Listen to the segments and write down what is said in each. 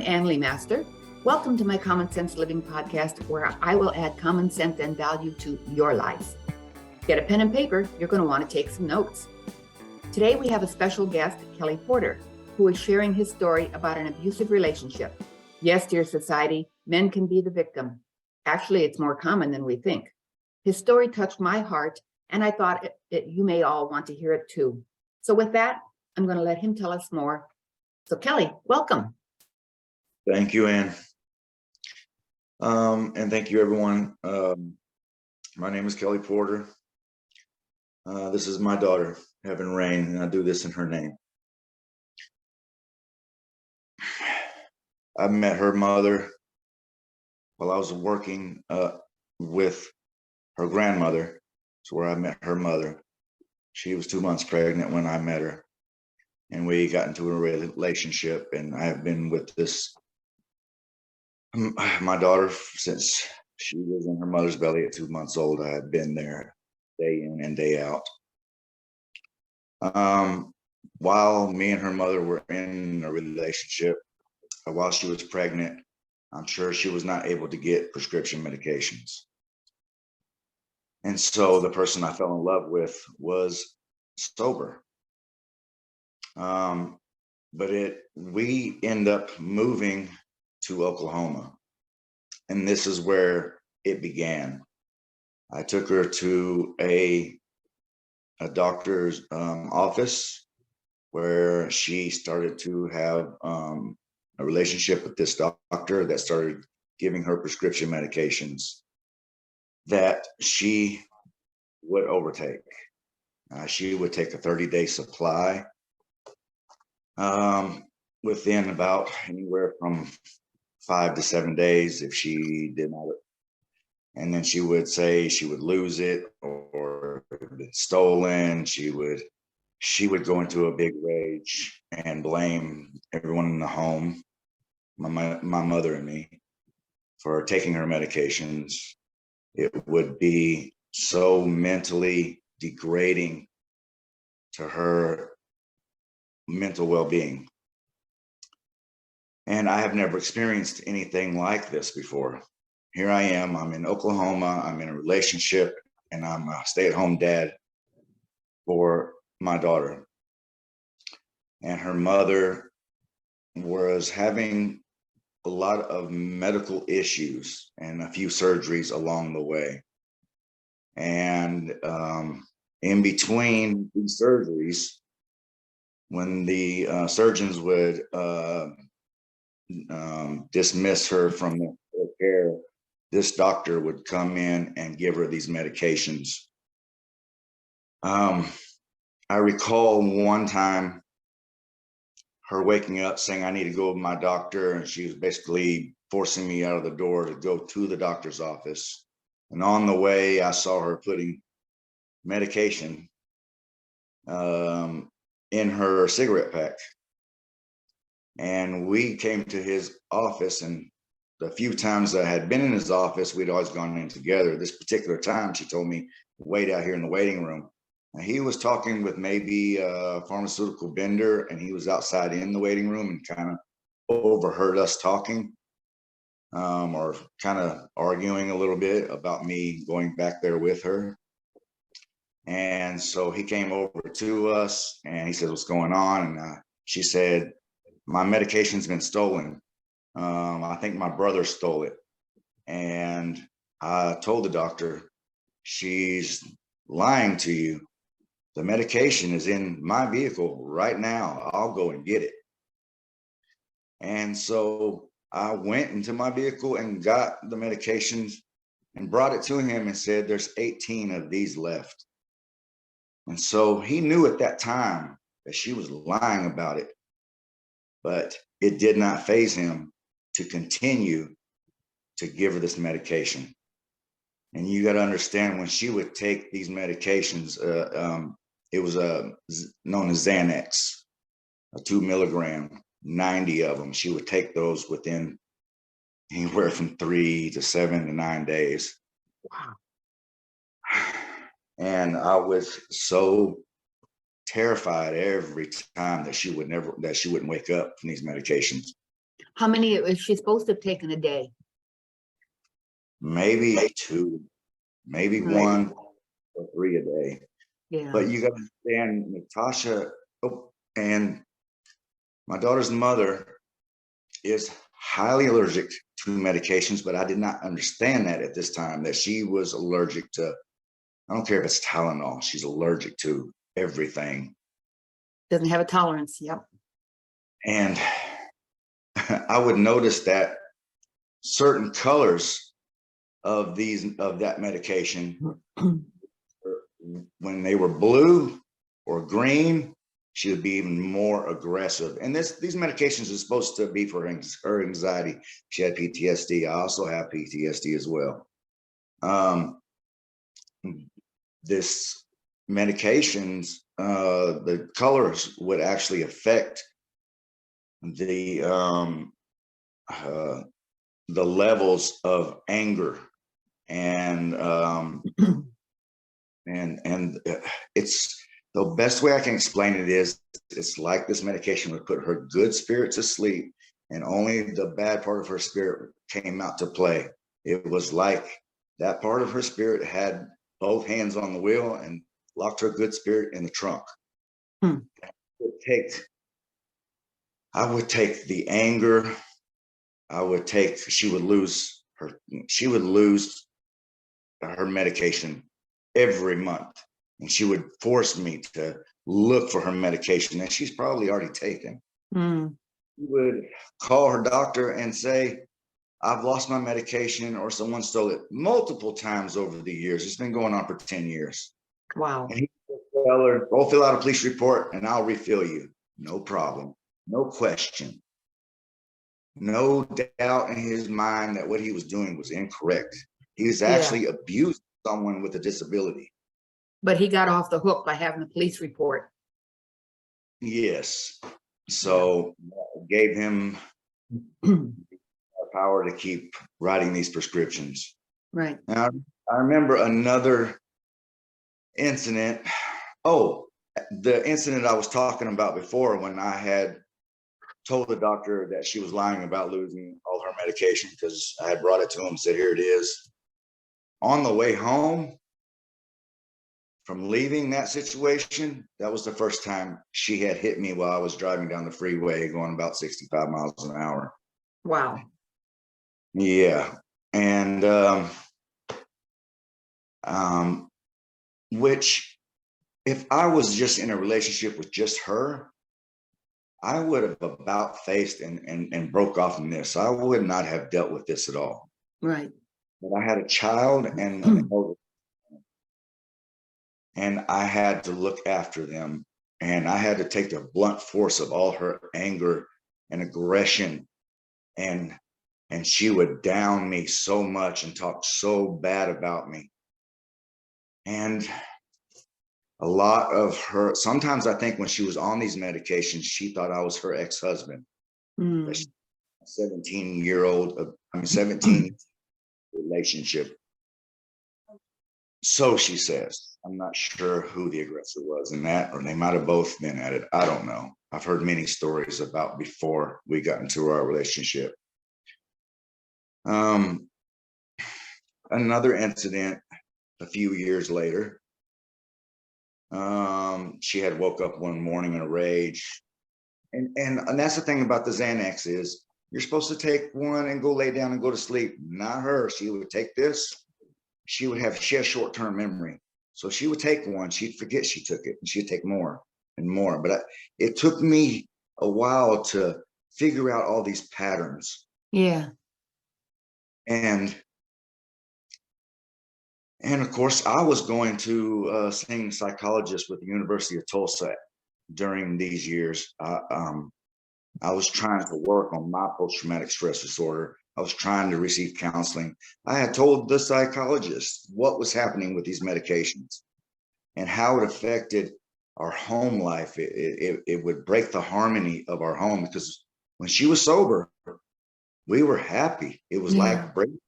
Ann Lee Master. Welcome to my Common Sense Living podcast, where I will add common sense and value to your life. Get a pen and paper, you're going to want to take some notes. Today we have a special guest, Kelly Porter, who is sharing his story about an abusive relationship. Yes, dear society, men can be the victim. Actually, it's more common than we think. His story touched my heart, and I thought that you may all want to hear it too. So with that, I'm going to let him tell us more. So Kelly, welcome. Thank you, Ann. And thank you, everyone. My name is Kelly Porter. This is my daughter, Heaven Rain, and I do this in her name. I met her mother while I was working with her grandmother. It's where I met her mother. She was 2 months pregnant when I met her, and we got into a relationship, and I have been with my daughter since she was in her mother's belly at 2 months old. I had been there day in and day out. While me and her mother were in a relationship, while she was pregnant, I'm sure she was not able to get prescription medications. And so the person I fell in love with was sober. But we end up moving to Oklahoma. And this is where it began. I took her to a doctor's office where she started to have a relationship with this doctor that started giving her prescription medications that she would overtake. She would take a 30-day supply within about anywhere from 5 to 7 days if she did not. And then she would say she would lose it or it's stolen. She would go into a big rage and blame everyone in the home, my mother and me, for taking her medications. It would be so mentally degrading to her mental well-being. And I have never experienced anything like this before. Here I am, I'm in Oklahoma, I'm in a relationship, and I'm a stay-at-home dad for my daughter. And her mother was having a lot of medical issues and a few surgeries along the way. And in between these surgeries, when the surgeons would dismiss her from the care, this doctor would come in and give her these medications. I recall one time her waking up saying, I need to go to my doctor. And she was basically forcing me out of the door to go to the doctor's office. And on the way, I saw her putting medication in her cigarette pack. And we came to his office, and the few times I had been in his office, we'd always gone in together. This particular time, she told me, wait out here in the waiting room. And he was talking with maybe a pharmaceutical vendor, and he was outside in the waiting room and kind of overheard us talking or kind of arguing a little bit about me going back there with her. And so he came over to us and he said, what's going on? And she said, my medication's been stolen. I think my brother stole it. And I told the doctor, she's lying to you. The medication is in my vehicle right now. I'll go and get it. And so I went into my vehicle and got the medications and brought it to him and said, there's 18 of these left. And so he knew at that time that she was lying about it, but it did not faze him to continue to give her this medication. And you got to understand, when she would take these medications, it was known as Xanax, a 2 milligram, 90 of them. She would take those within anywhere from 3 to 7 to 9 days. Wow. And I was so terrified every time that she wouldn't wake up from these medications. How many is she supposed to have taken a day? Maybe 2, maybe Right. 1 or 3 a day. Yeah. But you got to understand, Natasha, and my daughter's mother is highly allergic to medications, but I did not understand that at this time, that she was allergic to, I don't care if it's Tylenol, she's allergic to everything. Doesn't have a tolerance. Yep. And I would notice that certain colors of that medication, when they were blue or green, she would be even more aggressive. And these medications are supposed to be for her anxiety. She had PTSD. I also have PTSD as well. This medications, the colors would actually affect the levels of anger, and it's the best way I can explain it is it's like this medication would put her good spirit to sleep, and only the bad part of her spirit came out to play. It was like that part of her spirit had both hands on the wheel and locked her good spirit in the trunk. Hmm. I would take the anger. She would lose her medication every month, and she would force me to look for her medication that she's probably already taken. She would call her doctor and say, I've lost my medication, or someone stole it, multiple times over the years. It's been going on for 10 years. Wow. And he would tell her, go fill out a police report and I'll refill you. No problem. No question. No doubt in his mind that what he was doing was incorrect. He was actually abusing someone with a disability. But he got off the hook by having the police report. Yes. So gave him power to keep writing these prescriptions. Right. Now, I remember another incident. Oh, the incident I was talking about before, when I had told the doctor that she was lying about losing all her medication, because I had brought it to him and said, here it is. On the way home from leaving that situation, that was the first time she had hit me while I was driving down the freeway going about 65 miles an hour. Wow. Yeah. And which, if I was just in a relationship with just her, I would have about faced and broke off in this. I would not have dealt with this at all. Right. But I had a child and I had to look after them, and I had to take the blunt force of all her anger and aggression, and she would down me so much and talk so bad about me. And a lot of her, sometimes I think when she was on these medications, she thought I was her ex-husband. 17 relationship. So she says. I'm not sure who the aggressor was in that, or they might have both been at it. I don't know. I've heard many stories about before we got into our relationship. Another incident a few years later, she had woke up one morning in a rage. And that's the thing about the Xanax is you're supposed to take one and go lay down and go to sleep. Not her. She would take this. She has short-term memory. So she would take one, she'd forget she took it, and she'd take more and more. But it took me a while to figure out all these patterns. Yeah. And of course, I was going to seeing a psychologist with the University of Tulsa during these years. I was trying to work on my post-traumatic stress disorder. I was trying to receive counseling. I had told the psychologist what was happening with these medications and how it affected our home life. It would break the harmony of our home, because when she was sober, we were happy. It was like a baby.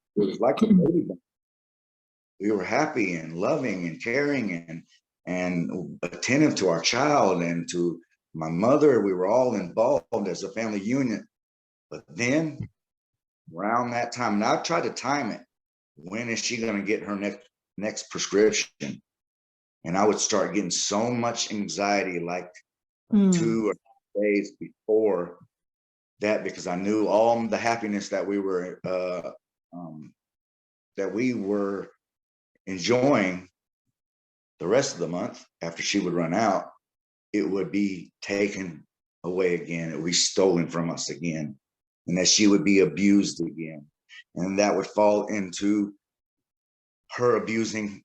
We were happy and loving and caring and attentive to our child and to my mother. We were all involved as a family unit. But then around that time, and I tried to time it. When is she going to get her next prescription? And I would start getting so much anxiety, like 2 or 3 days before that, because I knew all the happiness that we were enjoying the rest of the month after she would run out, it would be taken away again. It would be stolen from us again, and that she would be abused again. And that would fall into her abusing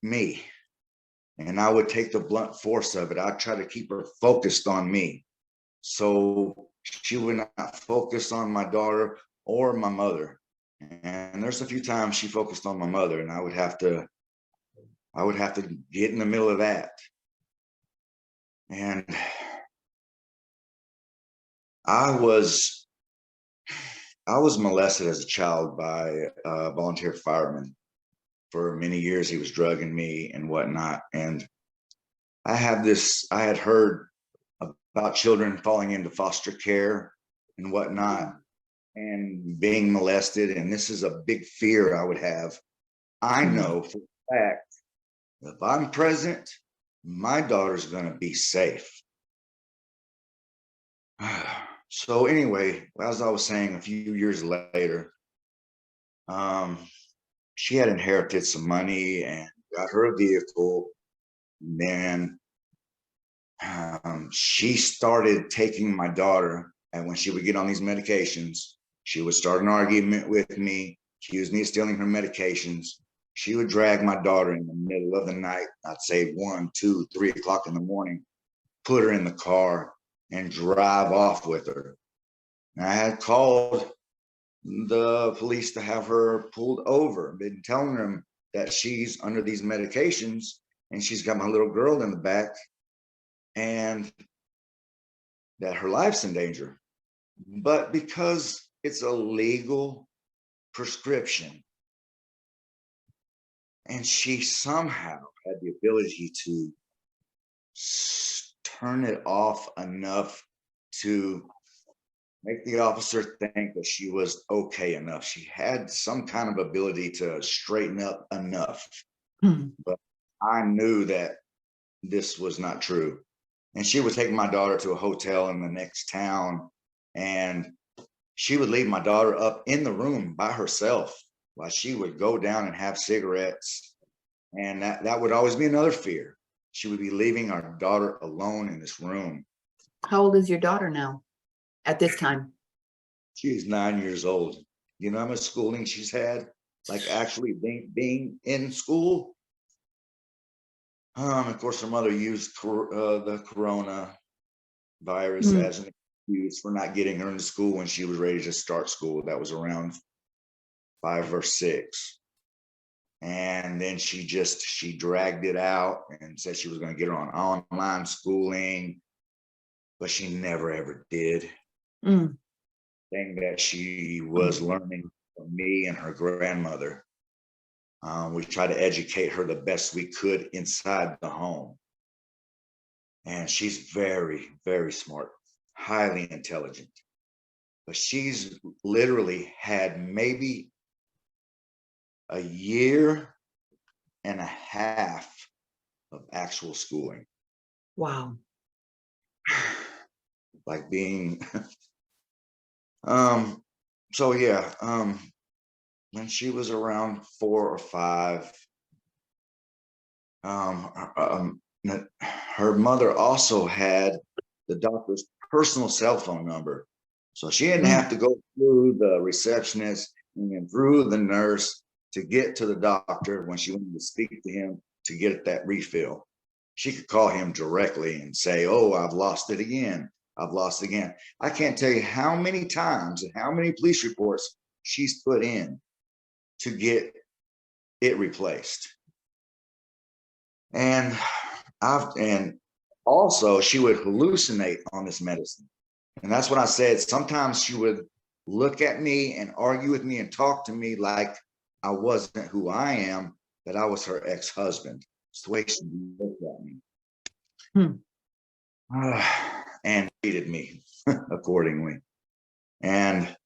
me. And I would take the blunt force of it. I'd try to keep her focused on me, so she would not focus on my daughter or my mother. And there's a few times she focused on my mother, and I would have to get in the middle of that. And I was molested as a child by a volunteer fireman. For many years, he was drugging me and whatnot. And I had heard about children falling into foster care and whatnot and being molested. And this is a big fear I would have. I know for a fact, if I'm present, my daughter's going to be safe. So anyway, as I was saying, a few years later, she had inherited some money and got her a vehicle. And then she started taking my daughter, and when she would get on these medications, she would start an argument with me, accuse me of stealing her medications. She would drag my daughter in the middle of the night, I'd say 1, 2, 3 o'clock in the morning, put her in the car and drive off with her. And I had called the police to have her pulled over, been telling them that she's under these medications and she's got my little girl in the back and that her life's in danger. But because it's a legal prescription, and she somehow had the ability to turn it off enough to make the officer think that she was okay enough. She had some kind of ability to straighten up enough. But I knew that this was not true. And she would take my daughter to a hotel in the next town, and she would leave my daughter up in the room by herself while she would go down and have cigarettes. And that would always be another fear. She would be leaving our daughter alone in this room. How old is your daughter now at this time? She is 9 years old. You know how much schooling she's had, like actually being in school? Of course, her mother used the corona virus as an excuse for not getting her into school when she was ready to start school. That was around 5 or 6. And then she dragged it out and said she was going to get her on online schooling, but she never ever did. Thing that she was learning from me and her grandmother. We tried to educate her the best we could inside the home. And she's very, very smart, highly intelligent. But she's literally had maybe a year and a half of actual schooling. Wow. Like being, so yeah, when she was around 4 or 5, her mother also had the doctor's personal cell phone number. So she didn't have to go through the receptionist and then through the nurse to get to the doctor when she wanted to speak to him to get that refill. She could call him directly and say, "Oh, I've lost it again. I've lost it again." I can't tell you how many times and how many police reports she's put in to get it replaced. And also she would hallucinate on this medicine. And that's what I said. Sometimes she would look at me and argue with me and talk to me like I wasn't who I am, that I was her ex-husband. It's the way she looked at me. And treated me accordingly. And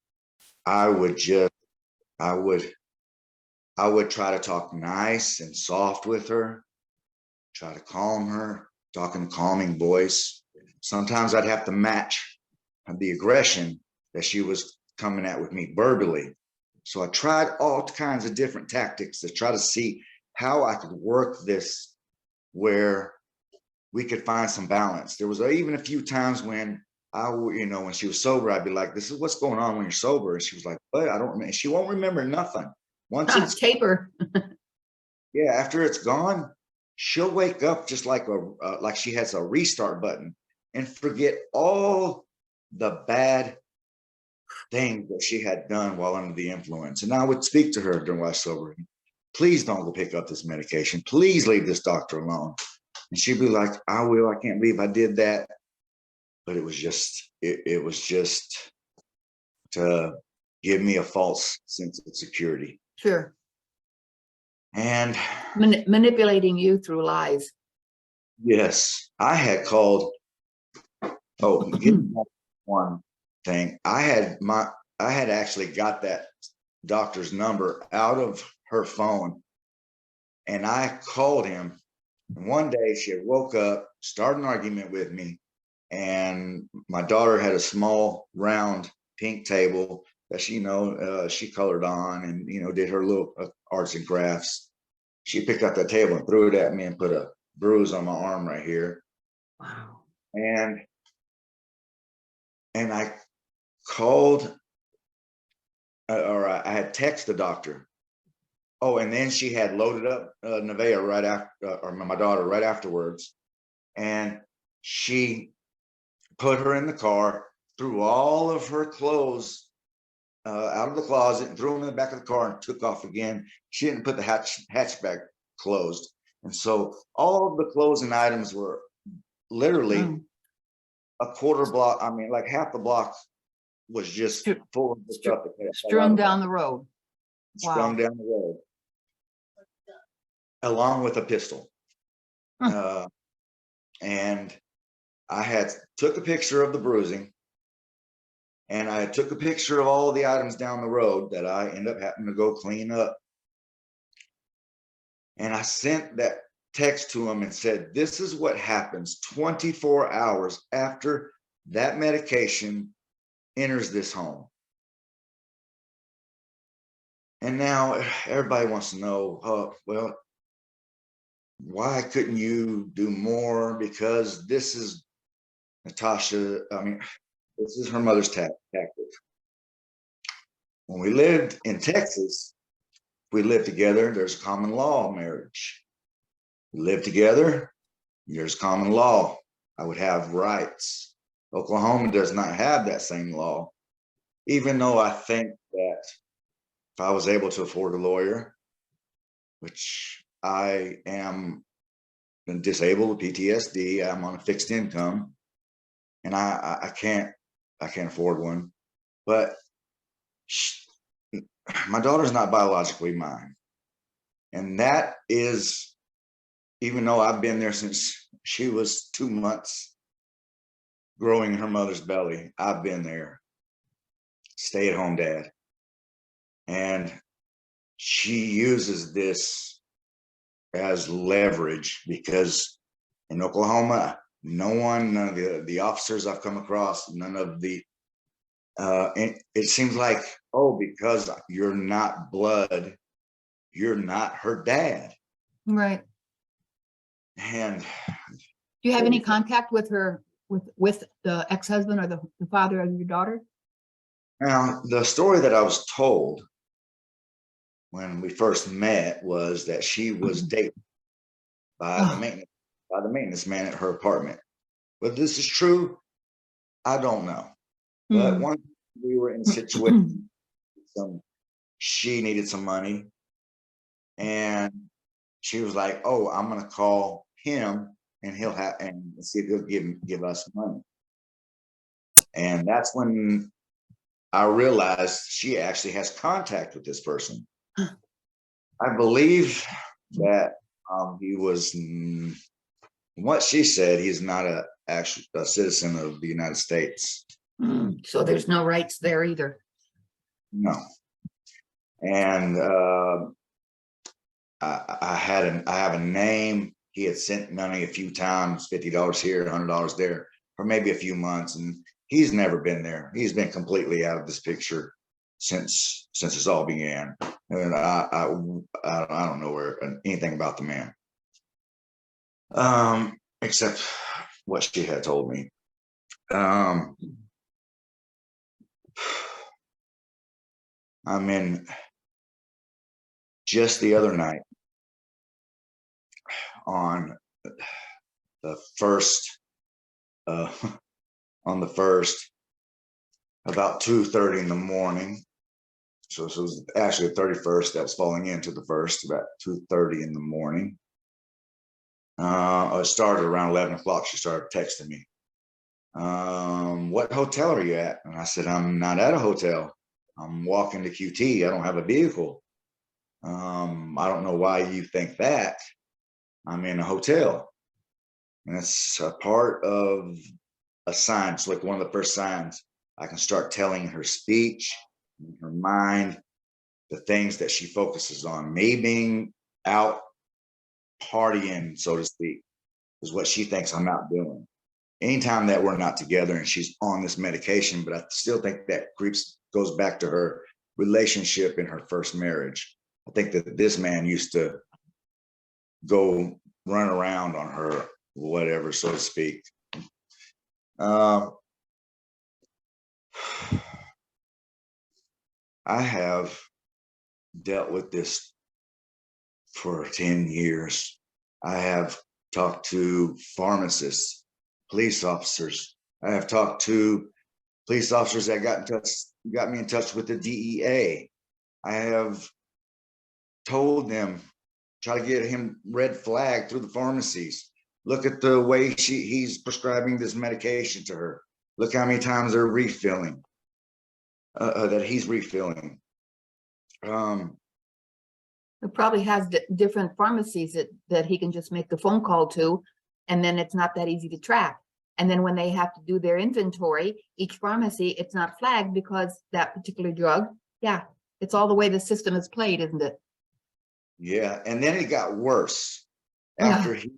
I would just, I would, I would try to talk nice and soft with her, try to calm her, talk in a calming voice. Sometimes I'd have to match the aggression that she was coming at with me verbally. So I tried all kinds of different tactics to try to see how I could work this where we could find some balance. There was even a few times when when she was sober, I'd be like, "This is what's going on when you're sober." And she was like, "But I don't remember." She won't remember nothing. Once it's Taper. Yeah, after it's gone, she'll wake up just like like she has a restart button and forget all the bad things that she had done while under the influence. And I would speak to her during while sober. Please don't go pick up this medication. Please leave this doctor alone. And she'd be like, "I will. I can't believe I did that." But it was just, it was just to give me a false sense of security. Sure. And Manipulating you through lies. yes, I had called. Oh, one thing. I had actually got that doctor's number out of her phone, and I called him. And one day she had woke up, started an argument with me, and my daughter had a small round pink table that she colored on and did her little arts and crafts. She picked up that table and threw it at me and put a bruise on my arm right here. Wow. And I called, or I had texted the doctor. Oh, and then she had loaded up Nevaeh right after, or my daughter right afterwards, and she put her in the car, threw all of her clothes out of the closet and threw them in the back of the car and took off again. She didn't put the hatchback closed. And so all of the clothes and items were literally a quarter block. I mean, like half the block was just full of the stuff that strewn down the road. Strewn down the road. Along with a pistol. And I took a picture of the bruising, and I took a picture of all the items down the road that I end up having to go clean up. And I sent that text to him and said, "This is what happens 24 hours after that medication enters this home." And now everybody wants to know, well, why couldn't you do more? Because this is Natasha. I mean, this is her mother's tactic. When we lived in Texas, we lived together. There's common law marriage. We lived together. There's common law. I would have rights. Oklahoma does not have that same law, even though I think that if I was able to afford a lawyer, which I am disabled with PTSD, I'm on a fixed income, and I can't afford one. But my daughter's not biologically mine, and that is, even though I've been there since she was 2 months growing her mother's belly, I've been there, stay-at-home dad. And she uses this as leverage because in Oklahoma, none of the officers I've come across, none of the, it seems like, oh, because you're not blood, you're not her dad. Right. And do you have any contact with her, with the ex-husband or the father of your daughter? Now, the story that I was told when we first met was that she was dated by the maintenance man at her apartment. But this is true, I don't know. But once we were in a situation, she needed some money, and she was like, "Oh, I'm gonna call him, and he'll have and see if he'll give us money." And that's when I realized she actually has contact with this person. I believe that he was, from what she said, he's not a citizen of the United States. So there's no rights there either. No. And I have a name. He had sent money a few times, $50 here, $100 there, for maybe a few months, and he's never been there. He's been completely out of this picture since this all began. And I don't know anything about the man, except what she had told me. I mean, just the other night on the first, about 2:30 in the morning. So it was actually the 31st that was falling into the first, about 2:30 in the morning. It started around 11 o'clock. She started texting me. What hotel are you at? And I said, I'm not at a hotel. I'm walking to QT. I don't have a vehicle. I don't know why you think that. I'm in a hotel. And it's a part of a sign. It's like one of the first signs. I can start telling her speech, her mind, the things that she focuses on. Me being out partying, so to speak, is what she thinks I'm out doing. Anytime that we're not together and she's on this medication, but I still think that goes back to her relationship in her first marriage. I think that this man used to go run around on her, whatever, so to speak. I have dealt with this for 10 years. I have talked to pharmacists, police officers. I have talked to police officers that got me in touch with the DEA. I have told them, try to get him red flag through the pharmacies. Look at the way he's prescribing this medication to her. Look how many times they're refilling, that he's refilling. It probably has different pharmacies that he can just make the phone call to, and then it's not that easy to track. And then when they have to do their inventory, each pharmacy, it's not flagged because that particular drug, yeah, it's all the way the system is played, isn't it? Yeah, and then it got worse after he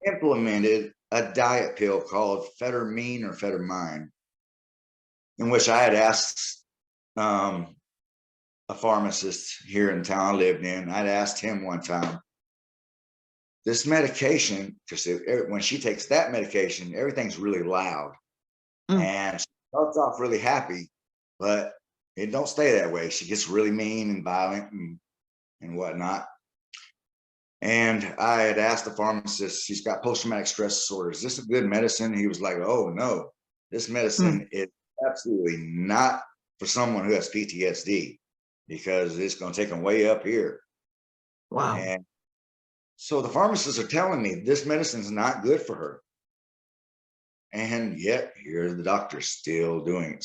implemented a diet pill called Fetamine or Fetamine, in which I had asked a pharmacist here in town I lived in. I'd asked him one time, this medication, because when she takes that medication, everything's really loud. And she starts off really happy, but it don't stay that way. She gets really mean and violent and whatnot. And I had asked the pharmacist, she's got post-traumatic stress disorder. Is this a good medicine? He was like, oh no, this medicine is absolutely not for someone who has PTSD, because it's going to take them way up here. Wow. And so the pharmacists are telling me this medicine is not good for her. And yet here the doctor's still doing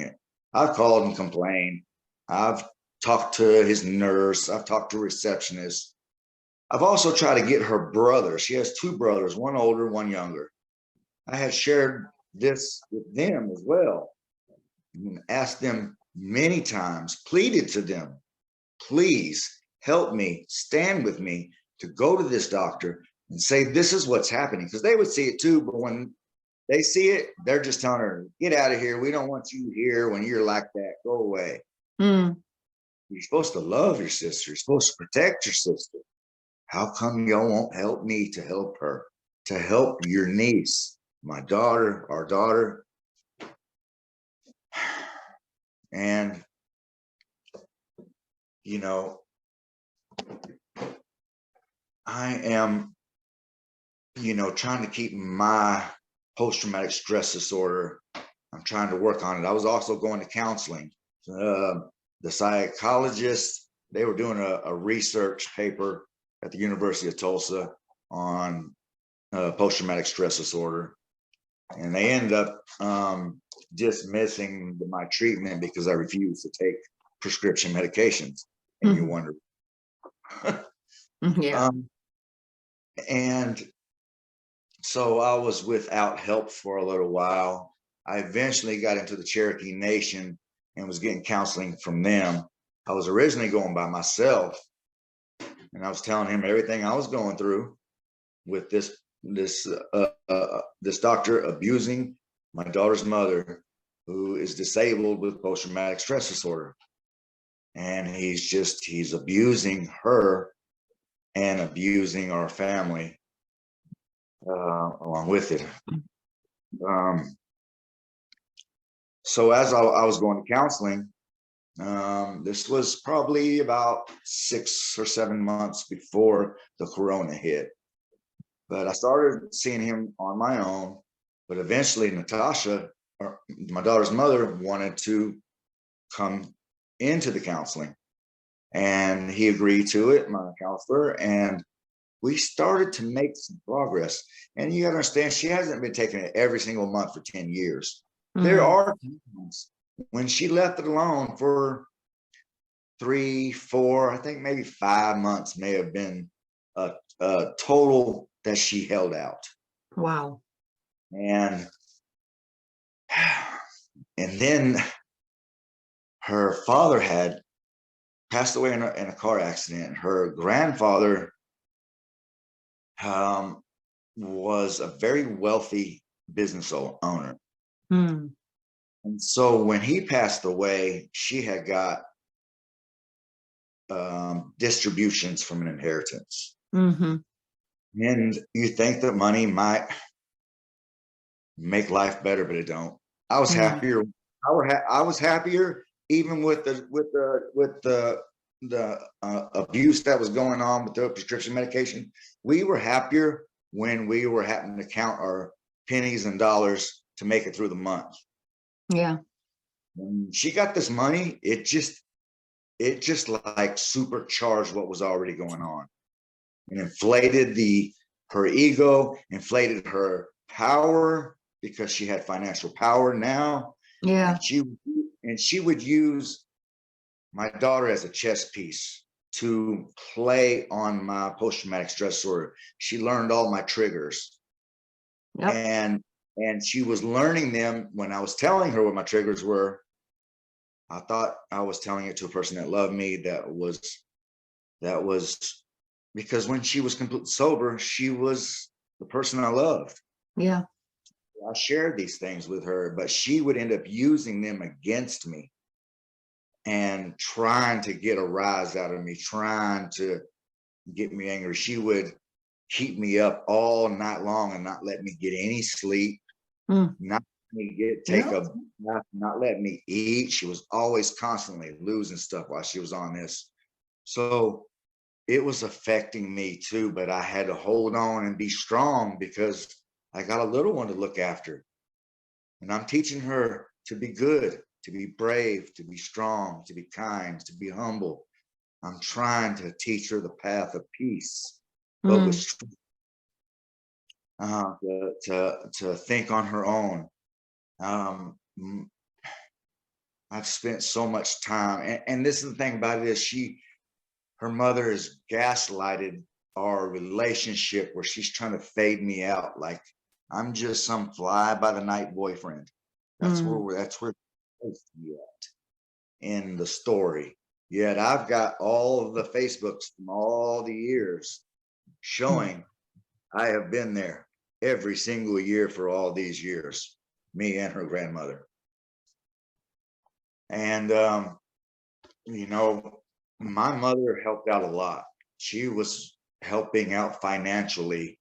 it. I've called and complained. I've talked to his nurse. I've talked to receptionists. I've also tried to get her brother. She has two brothers, one older, one younger. I had shared this with them as well, and asked them many times, pleaded to them, please help me, stand with me to go to this doctor and say, this is what's happening. Because they would see it too, but when they see it, they're just telling her, get out of here. We don't want you here when you're like that. Go away. You're supposed to love your sister. You're supposed to protect your sister. How come y'all won't help me to help her, to help your niece, my daughter, our daughter? And, you know, I am, trying to keep my post-traumatic stress disorder. I'm trying to work on it. I was also going to counseling. The psychologists, they were doing a research paper at the University of Tulsa on post-traumatic stress disorder. And they ended up dismissing my treatment because I refused to take prescription medications. And you wonder. Yeah. And so I was without help for a little while. I eventually got into the Cherokee Nation and was getting counseling from them. I was originally going by myself, and I was telling him everything I was going through with this doctor abusing my daughter's mother, who is disabled with post-traumatic stress disorder. And he's abusing her and abusing our family along with it. So as I was going to counseling, this was probably about 6 or 7 months before the corona hit. But I started seeing him on my own. But eventually Natasha, my daughter's mother, wanted to come into the counseling. And he agreed to it, my counselor, and we started to make some progress. And you gotta understand, she hasn't been taking it every single month for 10 years. There are times when she left it alone for 3, 4, I think maybe 5 months may have been a total that she held out. Wow. And then her father had passed away in a car accident. Her grandfather was a very wealthy business owner. And so when he passed away, she had got distributions from an inheritance. And you think that money might make life better, but it don't. I was happier. I was happier even with the abuse that was going on with the prescription medication. We were happier when we were having to count our pennies and dollars to make it through the month. Yeah. When she got this money, it just like supercharged what was already going on, and inflated her ego, inflated her power, because she had financial power now. Yeah. And she would use my daughter as a chess piece to play on my post-traumatic stress disorder. She learned all my triggers. And she was learning them when I was telling her what my triggers were. I thought I was telling it to a person that loved me. That was because when she was completely sober, she was the person I loved. Yeah. I shared these things with her, but she would end up using them against me and trying to get a rise out of me, trying to get me angry. She would keep me up all night long and not let me get any sleep, not let me take a bath, not let me eat. She was always constantly losing stuff while she was on this. So it was affecting me too, but I had to hold on and be strong because I got a little one to look after. And I'm teaching her to be good, to be brave, to be strong, to be kind, to be humble. I'm trying to teach her the path of peace, but with strength, to think on her own. I've spent so much time, and this is the thing about it, is her mother has gaslighted our relationship, where she's trying to fade me out like I'm just some fly by the night boyfriend. That's where we're supposed to be at in the story. Yet I've got all of the Facebooks from all the years showing I have been there every single year for all these years, me and her grandmother. And my mother helped out a lot. She was helping out financially,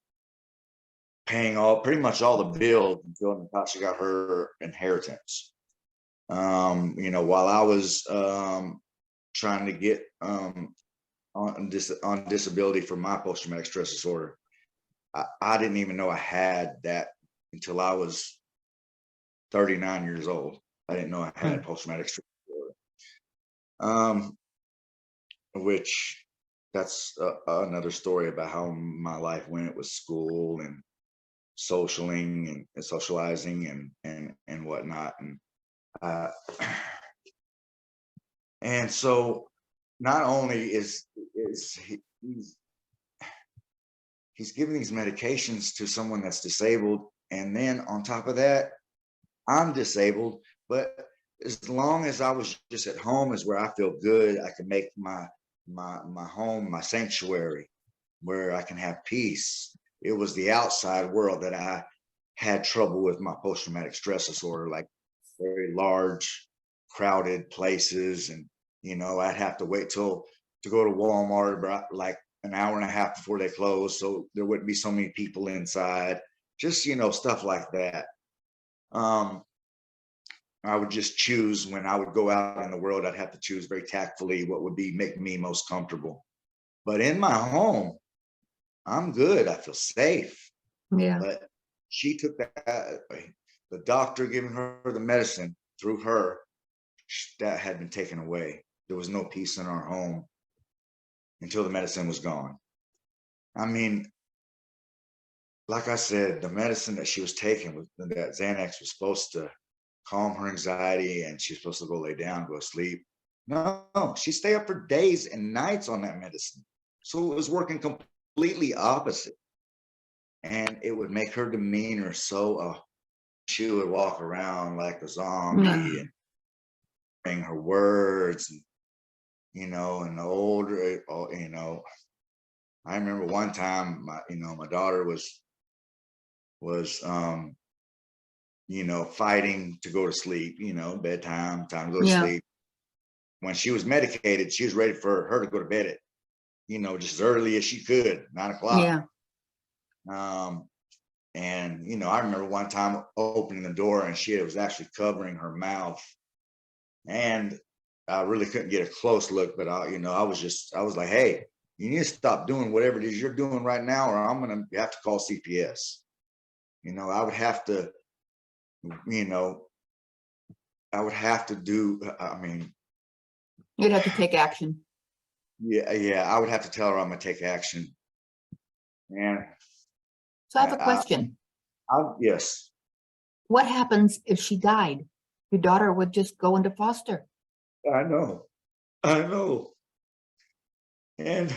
paying pretty much all the bills until Natasha got her inheritance. While I was trying to get on disability for my post-traumatic stress disorder, I didn't even know I had that until I was 39 years old. I didn't know I had post-traumatic stress disorder. Which that's another story about how my life went with school and socializing and whatnot. And so not only is he's giving these medications to someone that's disabled, and then on top of that, I'm disabled, but as long as I was just at home is where I feel good. I can make my home my sanctuary where I can have peace. It was the outside world that I had trouble with my post-traumatic stress disorder, like very large, crowded places. And, I'd have to wait till to go to Walmart about like an hour and a half before they closed. So there wouldn't be so many people inside, just, stuff like that. Um, I would just choose when I would go out in the world, I'd have to choose very tactfully what would be make me most comfortable. But in my home, I'm good. I feel safe. Yeah. But she took the doctor giving her the medicine through her, that had been taken away. There was no peace in our home until the medicine was gone. I mean, like I said, the medicine that she was taking, that Xanax, was supposed to calm her anxiety, and she was supposed to go lay down, go to sleep. No, she stayed up for days and nights on that medicine. So it was working completely opposite. And it would make her demeanor so, she would walk around like a zombie and bring her words, and, and the older, I remember one time my daughter was fighting to go to sleep, bedtime, time to go to Yeah. sleep. When she was medicated, she was ready for her to go to bed at, just as early as she could, 9 o'clock. Yeah. And I remember one time opening the door and she was actually covering her mouth, and I really couldn't get a close look, but I was like, hey, you need to stop doing whatever it is you're doing right now, or I'm gonna have to call CPS. I would have to, I would have to do, You'd have to take action. yeah, I would have to tell her I'm gonna take action. And So I have a question. yes. What happens if she died? Your daughter would just go into foster. I know. And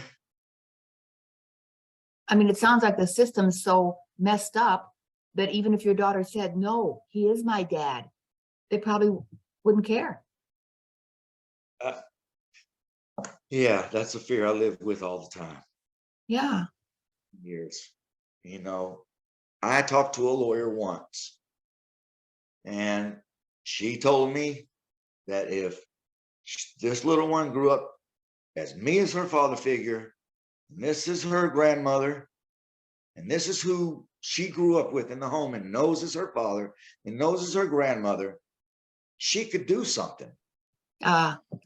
I mean, it sounds like the system's so messed up that even if your daughter said, no, he is my dad, they probably wouldn't care. yeah, that's a fear I live with all the time. Yeah. Years. I talked to a lawyer once, and she told me that if this little one grew up as me as her father figure, and this is her grandmother, and this is who she grew up with in the home and knows is her father and knows is her grandmother, she could do something.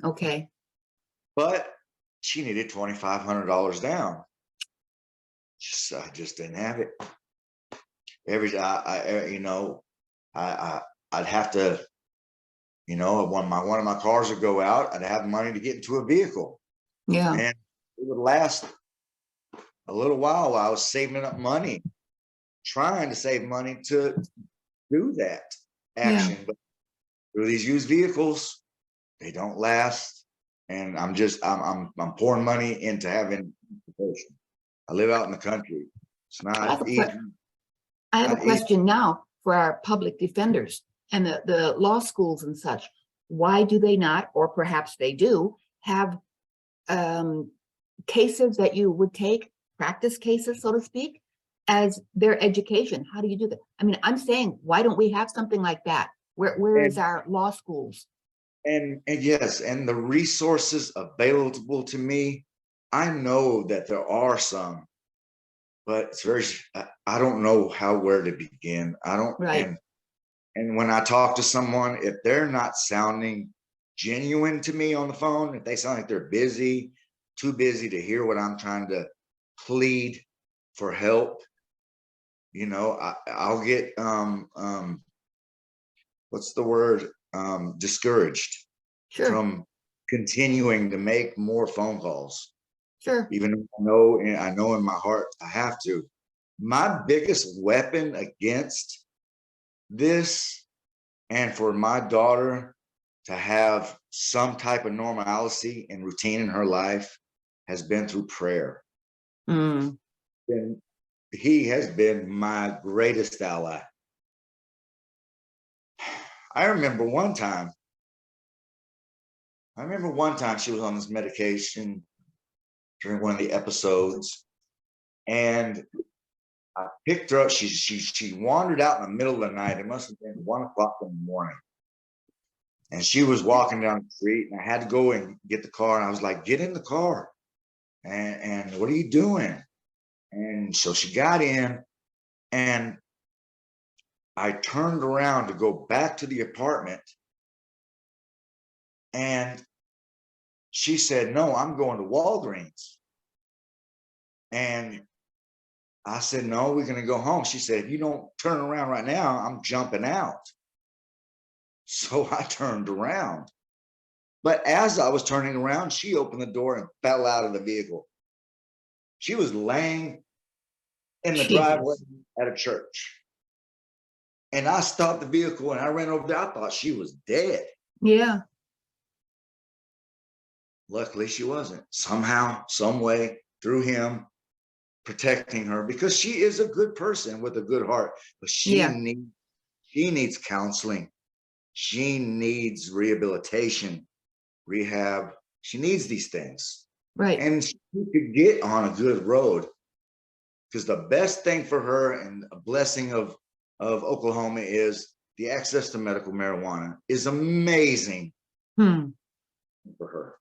Okay. But she needed $2,500 down. I just didn't have it. I'd have to, when one of my cars would go out, I'd have money to get into a vehicle. Yeah. And it would last a little while I was saving up money, trying to save money to do that action. Yeah. But through these used vehicles, they don't last. And I'm pouring money into having transportation. I live out in the country. It's not easy. I have a question now for our public defenders and the law schools and such. Why do they not, or perhaps they do, have cases that you would take, practice cases, so to speak, as their education? How do you do that? I mean, I'm saying, why don't we have something like that? Where is our law schools? And yes, and the resources available to me, I know that there are some, but it's very, I don't know where to begin. I don't. Right. And when I talk to someone, if they're not sounding genuine to me on the phone, if they sound like they're busy, too busy to hear what I'm trying to plead for help, I'll get what's the word? Discouraged. Sure. From continuing to make more phone calls. Sure. Even though I know in my heart I have to. My biggest weapon against this, and for my daughter to have some type of normalcy and routine in her life, has been through prayer. And he has been my greatest ally. I remember one time she was on this medication during one of the episodes, and I picked her up. She wandered out in the middle of the night. It must have been 1 o'clock in the morning. And she was walking down the street, and I had to go and get the car. And I was like, get in the car. And what are you doing? And so she got in, and I turned around to go back to the apartment. And she said, no, I'm going to Walgreens. And I said, no, we're going to go home. She said, if you don't turn around right now, I'm jumping out. So I turned around. But as I was turning around, she opened the door and fell out of the vehicle. She was laying in the driveway at a church. And I stopped the vehicle and I ran over there. I thought she was dead. Yeah. Luckily, she wasn't. Somehow, some way, through him protecting her, because she is a good person with a good heart, but she needs counseling. She needs rehabilitation, rehab. She needs these things. Right. And she could get on a good road, because the best thing for her and a blessing of Oklahoma is the access to medical marijuana is amazing for her.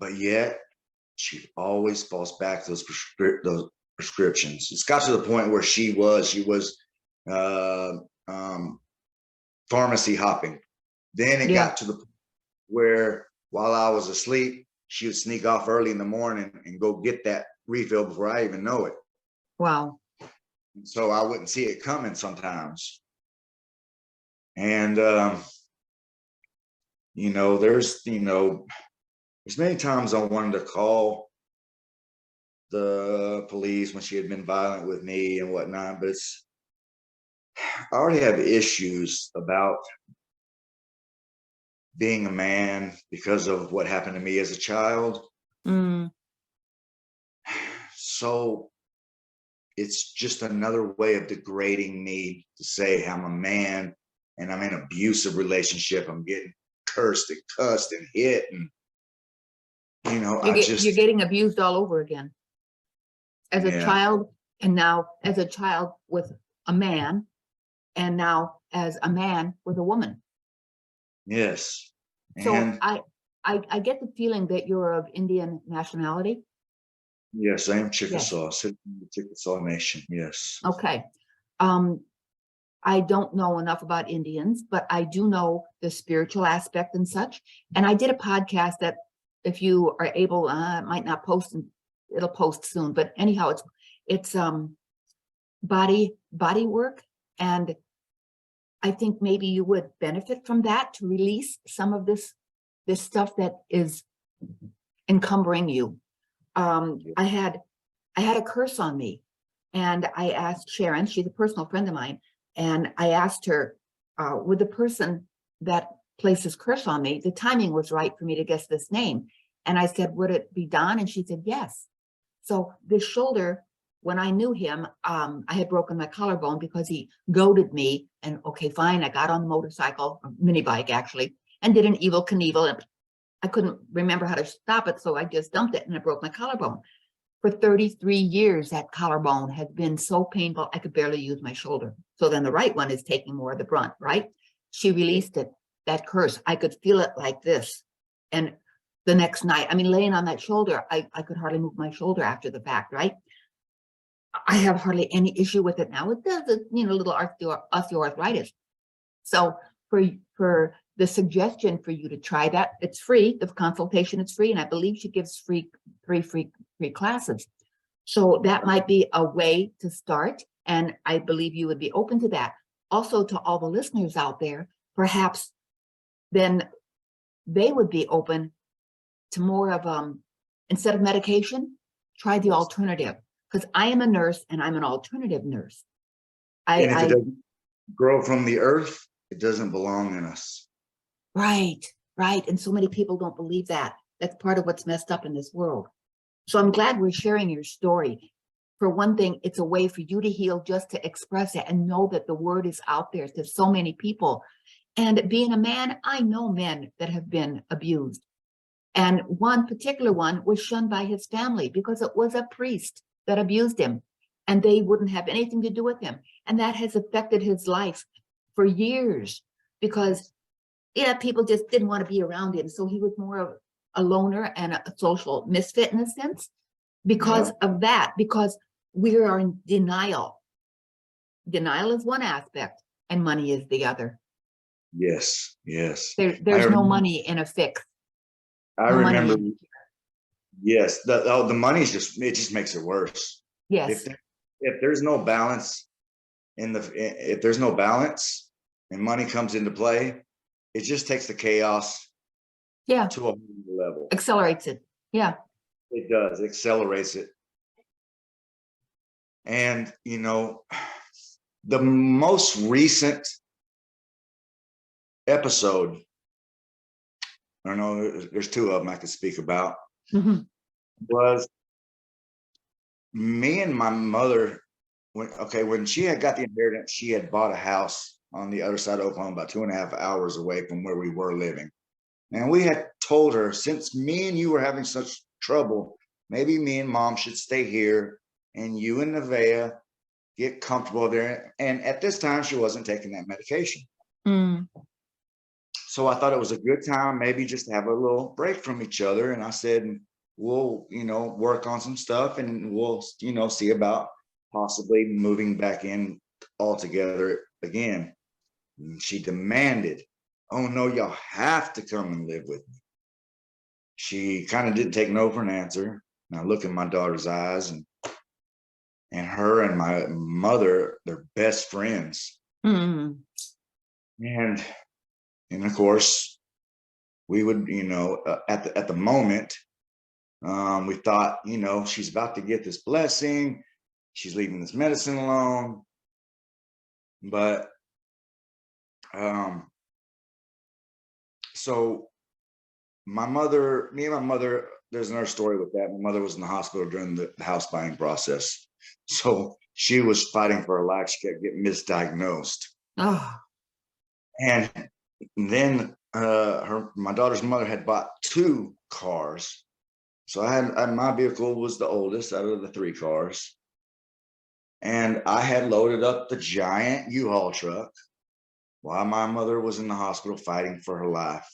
But yet she always falls back to those prescriptions. It's got to the point where she was pharmacy hopping. Then it got to the point where while I was asleep, she would sneak off early in the morning and go get that refill before I even know it. Wow. So I wouldn't see it coming sometimes. And, there's many times I wanted to call the police when she had been violent with me and whatnot, but I already have issues about being a man because of what happened to me as a child. So it's just another way of degrading me to say I'm a man and I'm in an abusive relationship. I'm getting cursed and cussed and hit, and you're getting abused all over again as a child, and now as a child with a man, and now as a man with a woman. Yes. So I get the feeling that you're of Indian nationality. Yes, I am Chickasaw, citizen of the Chickasaw Nation. Yes. Okay. I don't know enough about Indians, but I do know the spiritual aspect and such. And I did a podcast that, if you are able, might not post, and it'll post soon. But anyhow, it's body work, and I think maybe you would benefit from that to release some of this stuff that is encumbering you. I had a curse on me, and I asked Sharon, she's a personal friend of mine, and I asked her, would the person that places curse on me, the timing was right for me to guess this name. And I said, would it be Don? And she said, yes. So this shoulder, when I knew him, I had broken my collarbone because he goaded me. And okay, fine, I got on the motorcycle, a mini bike actually, and did an Evel Knievel. And I couldn't remember how to stop it, so I just dumped it and I broke my collarbone. For 33 years, that collarbone had been so painful, I could barely use my shoulder. So then the right one is taking more of the brunt, right? She released it, that curse. I could feel it like this. And the next night, I mean, laying on that shoulder, I could hardly move my shoulder after the fact, right? I have hardly any issue with it now. It does a little osteoarthritis. So for the suggestion for you to try that, it's free. The consultation is free, and I believe she gives free classes. So that might be a way to start, and I believe you would be open to that. Also, to all the listeners out there, perhaps then they would be open to more of instead of medication, try the alternative. Because I am a nurse and I'm an alternative nurse. And if it doesn't grow from the earth, it doesn't belong in us. Right. And so many people don't believe that. That's part of what's messed up in this world. So I'm glad we're sharing your story. for one thing, it's a way for you to heal, just to express it and know that the word is out there to so many people. And being a man, I know men that have been abused. And one particular one was shunned by his family because it was a priest that abused him, and they wouldn't have anything to do with him. And that has affected his life for years because, yeah, people just didn't want to be around him. So he was more of a loner and a social misfit in a sense because of that, because we are in denial. Denial is one aspect and money is the other. Yes, yes. There's no money in a fix. I No remember. money. Yes, the money's just makes it worse. Yes. If there's no balance if there's no balance and money comes into play, it just takes the chaos Yeah. to a whole new level. Accelerates it. Yeah. It does. It accelerates it. And the most recent episode, I don't know, there's two of them I could speak about, was me and my mother. When she had got the inheritance, she had bought a house on the other side of Oklahoma, about 2.5 hours away from where we were living. And we had told her, since me and you were having such trouble, maybe me and mom should stay here and you and Nevaeh get comfortable there. And at this time, she wasn't taking that medication. So I thought it was a good time, maybe just to have a little break from each other. And I said, we'll, work on some stuff and we'll, see about possibly moving back in altogether again. And she demanded, oh no, y'all have to come and live with me. She kind of didn't take no for an answer. And I look in my daughter's eyes, and her and my mother, they're best friends. And of course, we would, at the moment, we thought, she's about to get this blessing. She's leaving this medicine alone. But so me and my mother, there's another story with that. My mother was in the hospital during the house buying process. So she was fighting for her life. She kept getting misdiagnosed. And then my daughter's mother had bought 2 cars. So my vehicle was the oldest out of the 3 cars. And I had loaded up the giant U-Haul truck while my mother was in the hospital fighting for her life.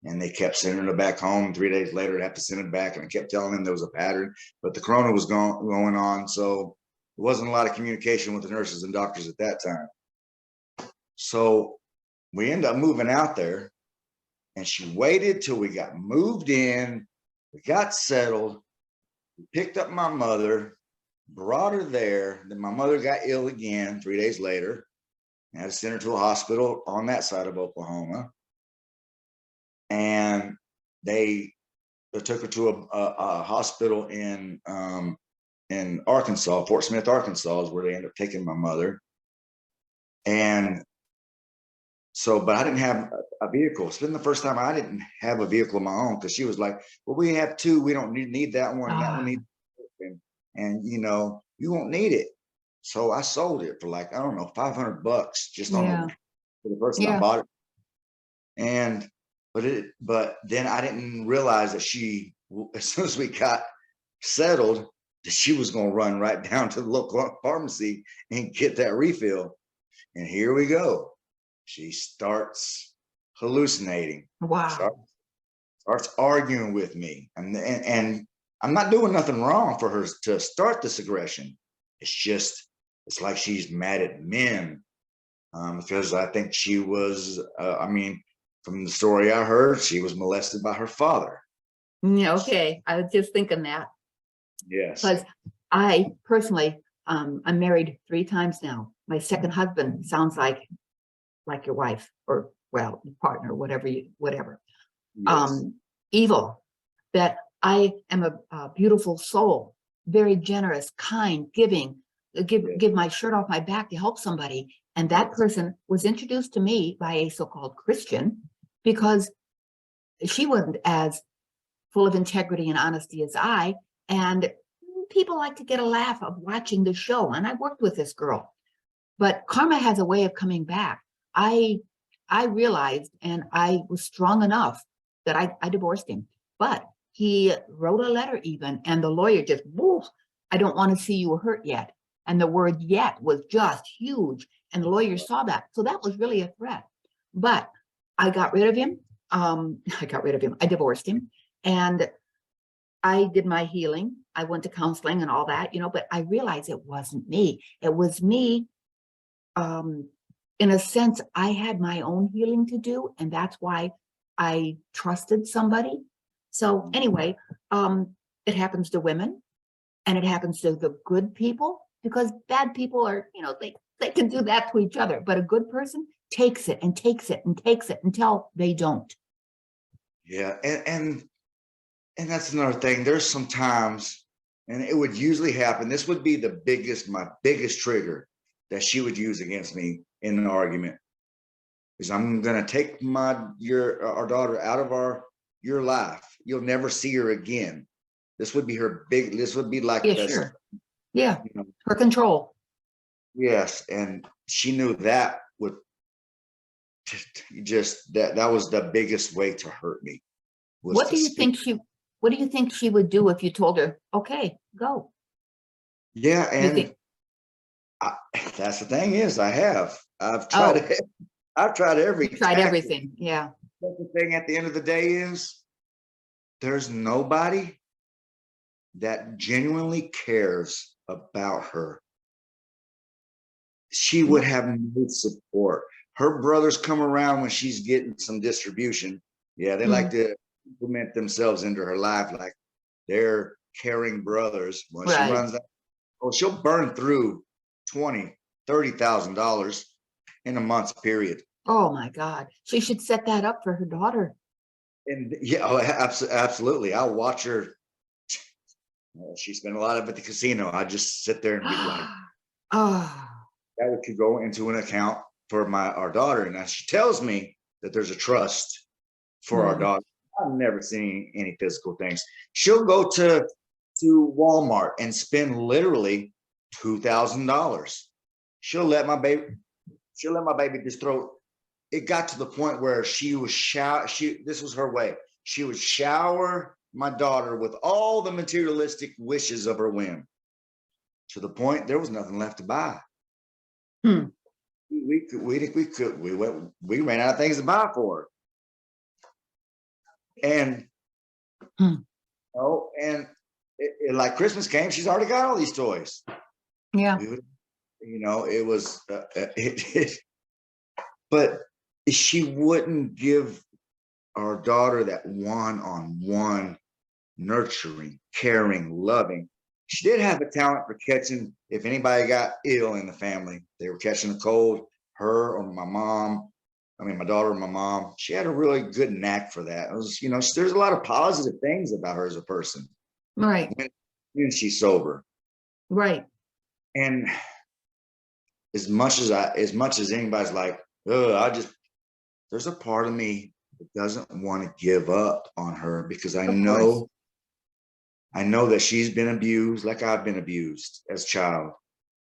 And they kept sending her back home. 3 days later, they'd have to send it back. And I kept telling them there was a pattern, but the corona was going on. So there wasn't a lot of communication with the nurses and doctors at that time. So we ended up moving out there, and she waited till we got moved in. We got settled. We picked up my mother, brought her there. Then my mother got ill again 3 days later. I had to send her to a hospital on that side of Oklahoma. And they took her to a hospital in Arkansas, Fort Smith, Arkansas, is where they ended up taking my mother. And so, but I didn't have a vehicle. It's been the first time I didn't have a vehicle of my own, because she was like, well, we have 2. We don't need that one. That one needs, and you won't need it. So I sold it for like, I don't know, $500 just on for the person I bought it. And but then I didn't realize that she, as soon as we got settled, that she was going to run right down to the local pharmacy and get that refill. And here we go. She starts hallucinating. Wow. Starts arguing with me. And I'm not doing nothing wrong for her to start this aggression. It's like she's mad at men, because I think she was, from the story I heard, she was molested by her father. Yeah, okay. I was just thinking that. Yes. Because I personally, I'm married 3 times now. My second husband sounds like your wife, or well, partner, whatever. Yes. Evil. That I am a beautiful soul, very generous, kind, giving, give my shirt off my back to help somebody. And that person was introduced to me by a so-called Christian, because she wasn't as full of integrity and honesty as I, and people like to get a laugh of watching the show. And I worked with this girl, but karma has a way of coming back. I realized, and I was strong enough that I divorced him, but he wrote a letter even, and the lawyer just, woof, I don't want to see you hurt yet. And the word yet was just huge. And the lawyer saw that. So that was really a threat. But I got rid of him. I divorced him. And I did my healing. I went to counseling and all that, but I realized it wasn't me. It was me. In a sense, I had my own healing to do. And that's why I trusted somebody. So anyway, it happens to women, and it happens to the good people, because bad people are, they can do that to each other, but a good person takes it and takes it and takes it until they don't. Yeah. And that's another thing. There's some times, and it would usually happen. This would be my biggest trigger that she would use against me in an argument, is I'm going to take our daughter out of your life. You'll never see her again. This would be this would be like Yeah, this. sure. Yeah. Her control. Yes. And she knew that would that was the biggest way to hurt me. What do you think she would do if you told her, okay, go? Yeah. And that's the thing is, I've tried everything. Yeah. But the thing at the end of the day is, there's nobody that genuinely cares about her. She would have no support. Her brothers come around when she's getting some distribution. Yeah, they like to implement themselves into her life like they're caring brothers. When she runs out, she'll burn through $20,000-$30,000 in a month's period. Oh my God. She should set that up for her daughter. And yeah, absolutely. I'll watch her. She spent a lot of it at the casino. I just sit there and be like, that could go into an account for our daughter. And she tells me that there's a trust for our daughter. I've never seen any physical things. She'll go to Walmart and spend literally $2,000. She'll let my baby just throw. It got to the point where she was this was her way. She would shower my daughter with all the materialistic wishes of her whim, to the point there was nothing left to buy. We ran out of things to buy for her. And and like Christmas came, she's already got all these toys. Yeah. It was but she wouldn't give our daughter that one-on-one nurturing, caring, loving. She did have a talent for catching, if anybody got ill in the family, they were catching a cold, her or my daughter or my mom. She had a really good knack for that. It was, there's a lot of positive things about her as a person. Right. When she's sober. Right. And as much as anybody's like, there's a part of me that doesn't want to give up on her, because I know that she's been abused like I've been abused as a child.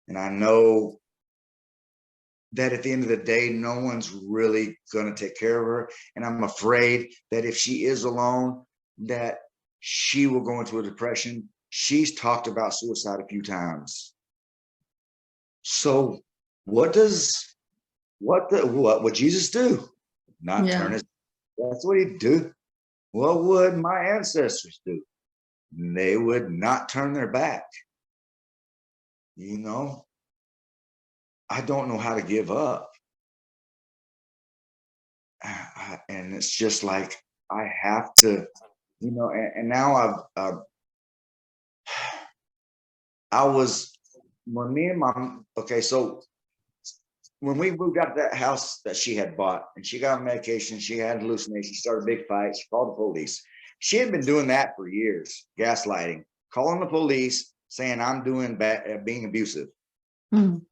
And I know that at the end of the day, no one's really going to take care of her. And I'm afraid that if she is alone, that she will go into a depression. She's talked about suicide a few times. So what would Jesus do? Not turn his. That's what he'd do. What would my ancestors do? They would not turn their back. I don't know how to give up. And it's just like, I have to, and now so when we moved out of that house that she had bought, and she got on medication, she had hallucinations, started a big fight, she called the police. She had been doing that for years, gaslighting, calling the police, saying I'm doing being abusive. All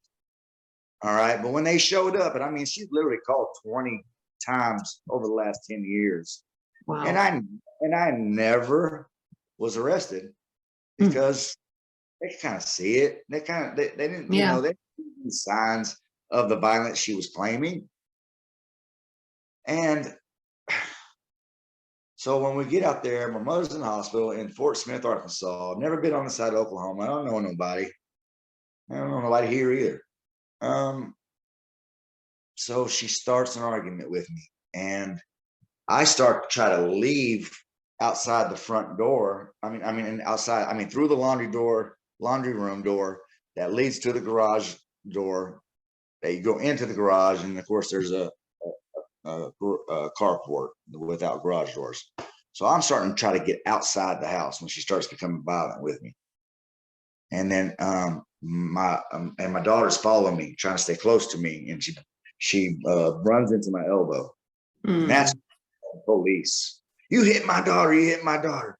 right. But when they showed up, and she's literally called 20 times over the last 10 years. Wow. And I never was arrested, because they kind of see it. They didn't, Yeah. they didn't see signs of the violence she was claiming. And so when we get out there, my mother's in the hospital in Fort Smith, Arkansas. I've never been on the side of Oklahoma. I don't know nobody. I don't know nobody here either. So she starts an argument with me, and I start to try to leave outside the front door. And outside, through the laundry room door that leads to the garage door. That you go into the garage, and of course, there's a carport without garage doors. So I'm starting to try to get outside the house when she starts becoming violent with me. And then my daughter's following me, trying to stay close to me, and she runs into my elbow. And that's police. You hit my daughter. You hit my daughter.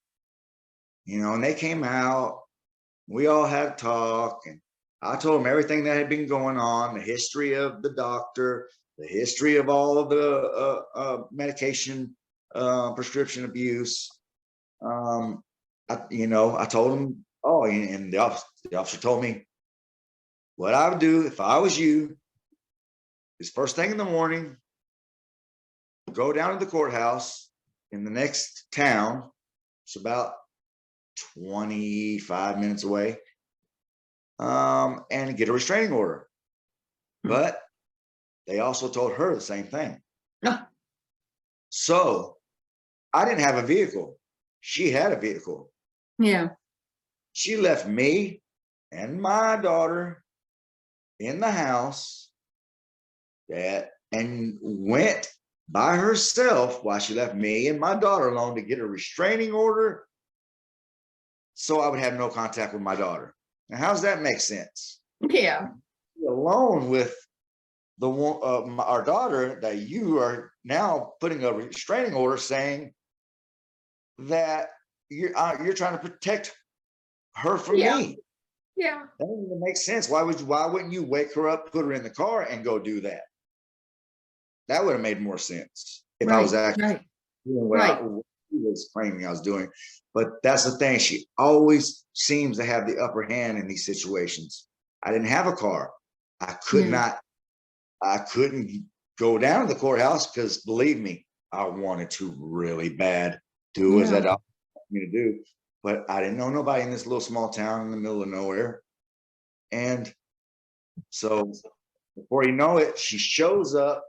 And they came out. We all had a talk, and I told them everything that had been going on, the history of the doctor, the history of all of the medication, prescription abuse. I told them, and the officer told me what I would do if I was you is first thing in the morning, go down to the courthouse in the next town. It's about 25 minutes away, and get a restraining order. But they also told her the same thing. So I didn't have a vehicle. She had a vehicle. Yeah. She left me and my daughter in the house and went by herself while she left me and my daughter alone to get a restraining order so I would have no contact with my daughter. Now, how does that make sense? Yeah. Alone with our daughter, that you are now putting a restraining order saying that you're trying to protect her from me. Yeah. That doesn't even make sense. Why wouldn't you wake her up, put her in the car, and go do that? That would have made more sense if I was actually doing what I was claiming I was doing. But that's the thing. She always seems to have the upper hand in these situations. I didn't have a car. I couldn't go down to the courthouse because, believe me, I wanted to really bad do as that asked me to do. But I didn't know nobody in this little small town in the middle of nowhere. And so before you know it, she shows up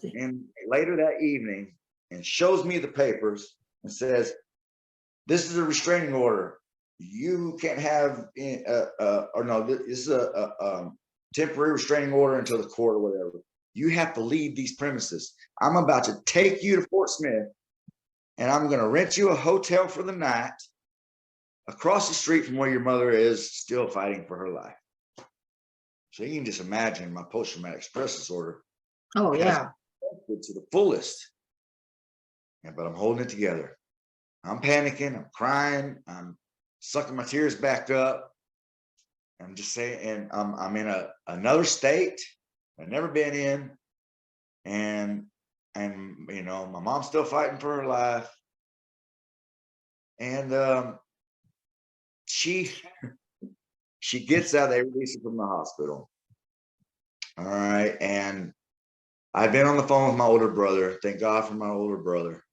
and later that evening and shows me the papers and says, "This is a restraining order. You can't have, this is a temporary restraining order until the court or whatever. You have to leave these premises. I'm about to take you to Fort Smith, and I'm going to rent you a hotel for the night across the street from where your mother is, still fighting for her life." So you can just imagine my post-traumatic stress disorder. Oh, yeah. To the fullest. But I'm holding it together. I'm panicking. I'm crying. I'm sucking my tears back up. I'm just saying, and I'm in another state I've never been in, and my mom's still fighting for her life, and she gets out. They release her from the hospital. All right, and I've been on the phone with my older brother. Thank God for my older brother.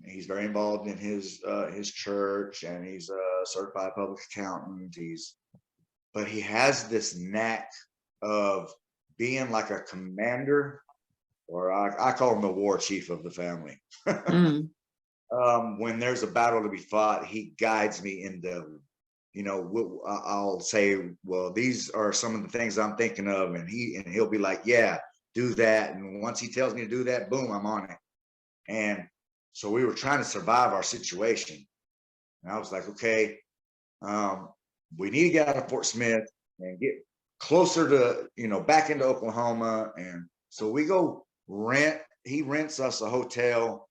He's very involved in his church, and he's a certified public accountant. But he has this knack of being like a commander, or I call him the war chief of the family. When there's a battle to be fought, he guides me into, I'll say, well, these are some of the things I'm thinking of, and he'll be like, yeah, do that. And once he tells me to do that, boom, I'm on it. And so we were trying to survive our situation. And I was like, okay, we need to get out of Fort Smith and get closer to, back into Oklahoma. And so we go he rents us a hotel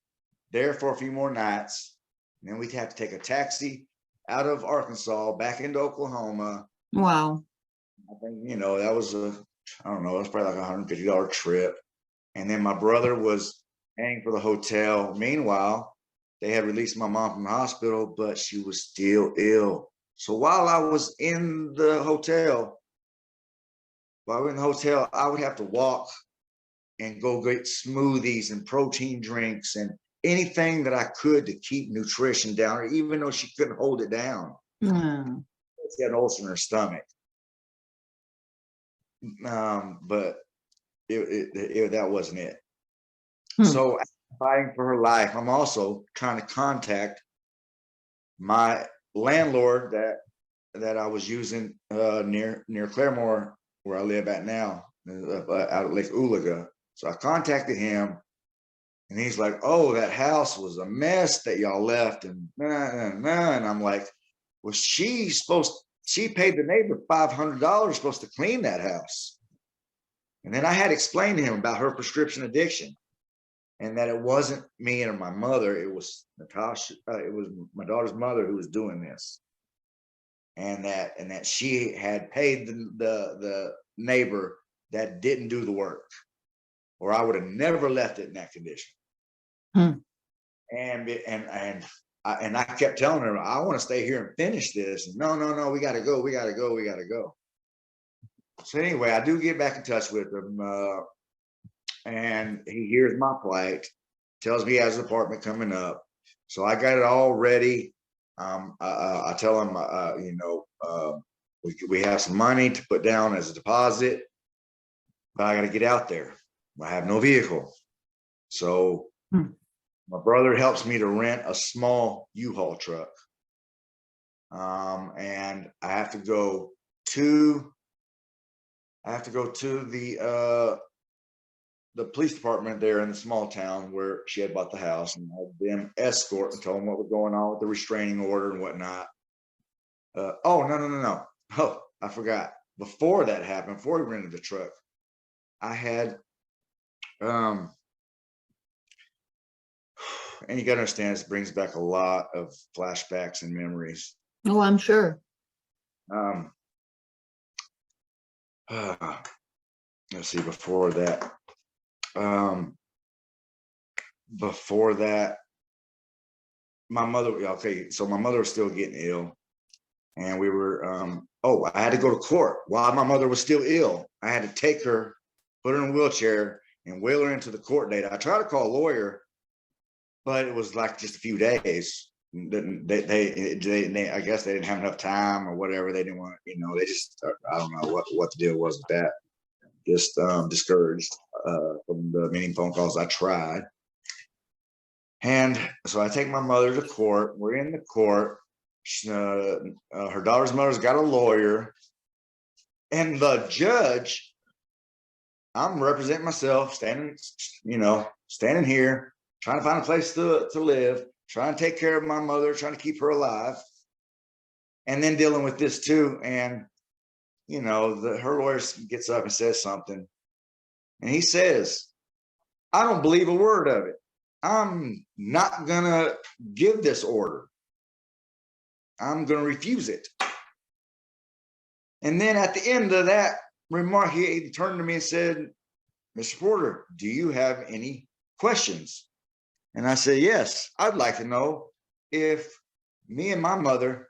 there for a few more nights. And then we'd have to take a taxi out of Arkansas back into Oklahoma. Wow. I think, that was it was probably like $150 trip. And then my brother was paying for the hotel. Meanwhile, they had released my mom from the hospital, but she was still ill. So while I was in the hotel, I would have to walk and go get smoothies and protein drinks and anything that I could to keep nutrition down, even though she couldn't hold it down. Mm. She had an ulcer in her stomach. But that wasn't it. So fighting for her life, I'm also trying to contact my landlord that I was using near Claremore, where I live at now, out at Lake Ooliga. So I contacted him, and he's like, "Oh, that house was a mess that y'all left," and and I'm like, "Well, she paid the neighbor $500 supposed to clean that house." And then I had explained to him about her prescription addiction, and that it wasn't me and my mother, it was Natasha, it was my daughter's mother who was doing this. And that she had paid the neighbor that didn't do the work, or I would have never left it in that condition. And I kept telling her, I want to stay here and finish this. And no, we got to go. So anyway, I do get back in touch with him, and he hears my plight, tells me he has an apartment coming up. So I got it all ready. I tell him, we have some money to put down as a deposit, but I got to get out there. I have no vehicle. So my brother helps me to rent a small U-Haul truck. And I have to go to the police department there in the small town where she had bought the house, and had them escort and tell them what was going on with the restraining order and whatnot. No. Oh, I forgot. Before that happened, before we rented the truck, I had, and you got to understand, this brings back a lot of flashbacks and memories. Oh, I'm sure. Let's see, before that, my mother, okay, so my mother was still getting ill, and we were, I had to go to court while my mother was still ill. I had to take her, put her in a wheelchair, and wheel her into the court date. I tried to call a lawyer, but it was like just a few days. They I guess they didn't have enough time or whatever. They didn't want, they just, I don't know what the deal was with that. Just discouraged from the many phone calls I tried. And so I take my mother to court. We're in the court. Her daughter's mother's got a lawyer, and the judge, I'm representing myself, standing here, trying to find a place to live, trying to take care of my mother, trying to keep her alive, and then dealing with this too. And her lawyer gets up and says something, and he says, "I don't believe a word of it. I'm not gonna give this order. I'm gonna refuse it." And then at the end of that remark, he turned to me and said, "Mr. Porter, do you have any questions?" And I said, "Yes, I'd like to know if me and my mother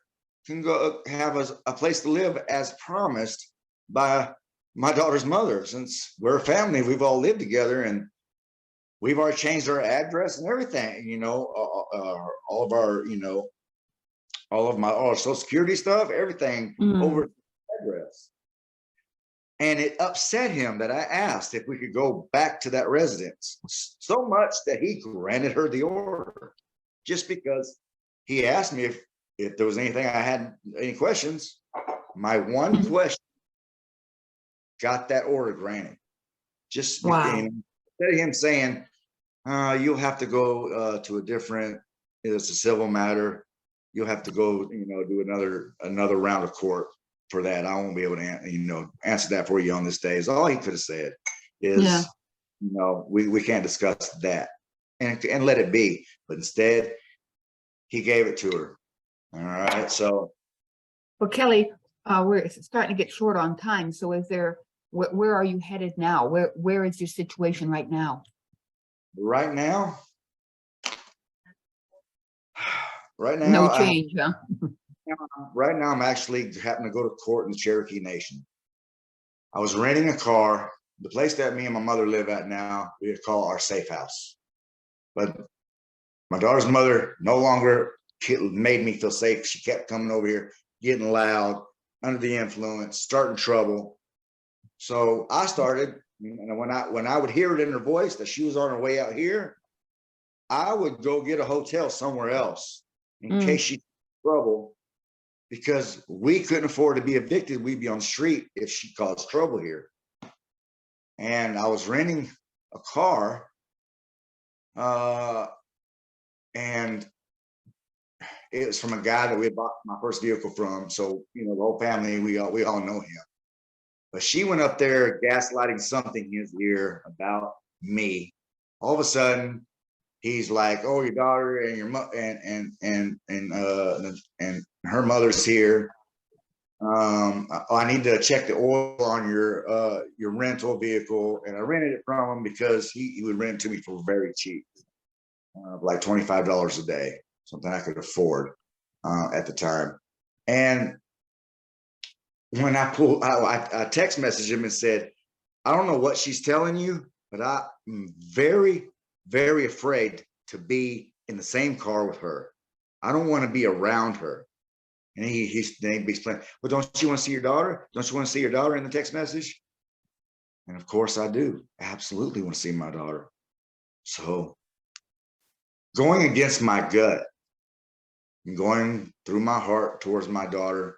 can go have a place to live as promised by my daughter's mother. Since we're a family, we've all lived together, and we've already changed our address and everything, all of our, all of our social security stuff, everything over address." And it upset him that I asked if we could go back to that residence, so much that he granted her the order, just because he asked me if there was anything I had any questions. My one question got that order granted. Just instead of him saying, "You'll have to go to a different, it's a civil matter. You'll have to go, do another round of court for that. I won't be able to, answer that for you on this day." Is all he could have said is, we can't discuss that, and let it be. But instead, he gave it to her. All right. So, well, Kelly, we're starting to get short on time. So where are you headed now? Where is your situation right now? Right now, No change, huh? Right now, I'm actually having to go to court in the Cherokee Nation. I was renting a car. The place that me and my mother live at now, we call our safe house. But my daughter's mother no longer made me feel safe. She kept coming over here, getting loud, under the influence, starting trouble. So I started, and when I would hear it in her voice that she was on her way out here, I would go get a hotel somewhere else in case she's in trouble, because we couldn't afford to be evicted. We'd be on the street if she caused trouble here. And I was renting a car, and it was from a guy that we bought my first vehicle from. So, the whole family, we all know him. But she went up there gaslighting something in his ear about me. All of a sudden, he's like, "Oh, your daughter and your and her mother's here. I need to check the oil on your rental vehicle." And I rented it from him because he would rent it to me for very cheap, like $25 a day, something I could afford at the time. And when I text messaged him and said, "I don't know what she's telling you, but I'm very, very afraid to be in the same car with her. I don't want to be around her." And he's explaining, "Well, don't you want to see your daughter? Don't you want to see your daughter?" In the text message. And of course I do. Absolutely want to see my daughter. So going against my gut and going through my heart towards my daughter,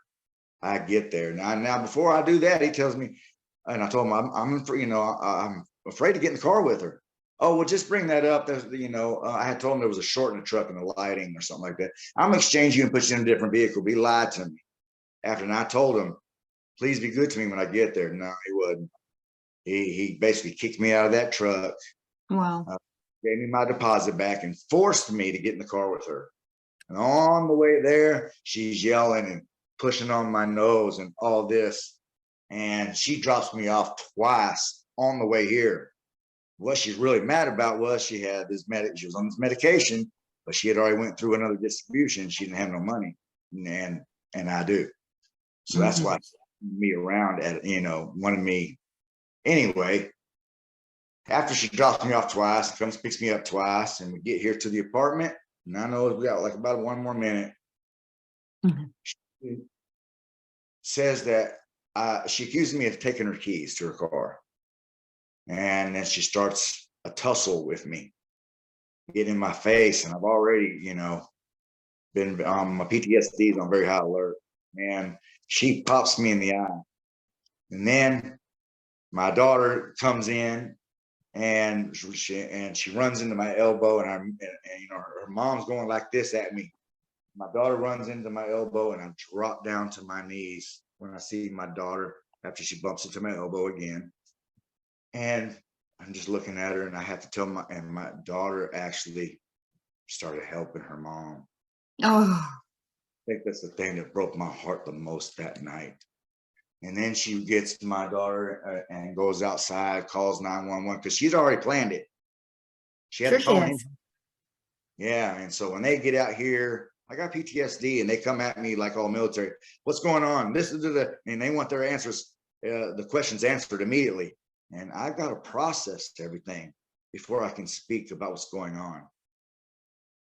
I get there. Now before I do that, he tells me, and I told him, I'm afraid to get in the car with her. "Oh, well, just bring that up. I had told him there was a short in the truck and the lighting or something like that. I'm gonna exchange you and put you in a different vehicle." He lied to me. And I told him, "Please be good to me when I get there." No, he wouldn't. He basically kicked me out of that truck. Wow. Gave me my deposit back and forced me to get in the car with her. And on the way there, she's yelling and pushing on my nose and all this. And she drops me off twice on the way here. What she's really mad about was she had she was on this medication, but she had already went through another distribution. She didn't have no money, and I do. So that's why me around wanted me. Anyway, after she drops me off twice, comes picks me up twice, and we get here to the apartment, and I know we got like about 1 more minute. She says that she accused me of taking her keys to her car. And then she starts a tussle with me, get in my face. And I've already, been my PTSD is on very high alert. And she pops me in the eye. And then my daughter comes in and she runs into my elbow, and her mom's going like this at me. My daughter runs into my elbow, and I drop down to my knees when I see my daughter after she bumps into my elbow again. And I'm just looking at her, and I have to tell my daughter actually started helping her mom. Oh, I think that's the thing that broke my heart the most that night. And then she gets my daughter and goes outside, calls 911 because she's already planned it. She had the phone in. Yeah. And so when they get out here, I got PTSD, and they come at me like all military. "What's going on?" And they want their answers, the questions answered immediately. And I've got to process everything before I can speak about what's going on.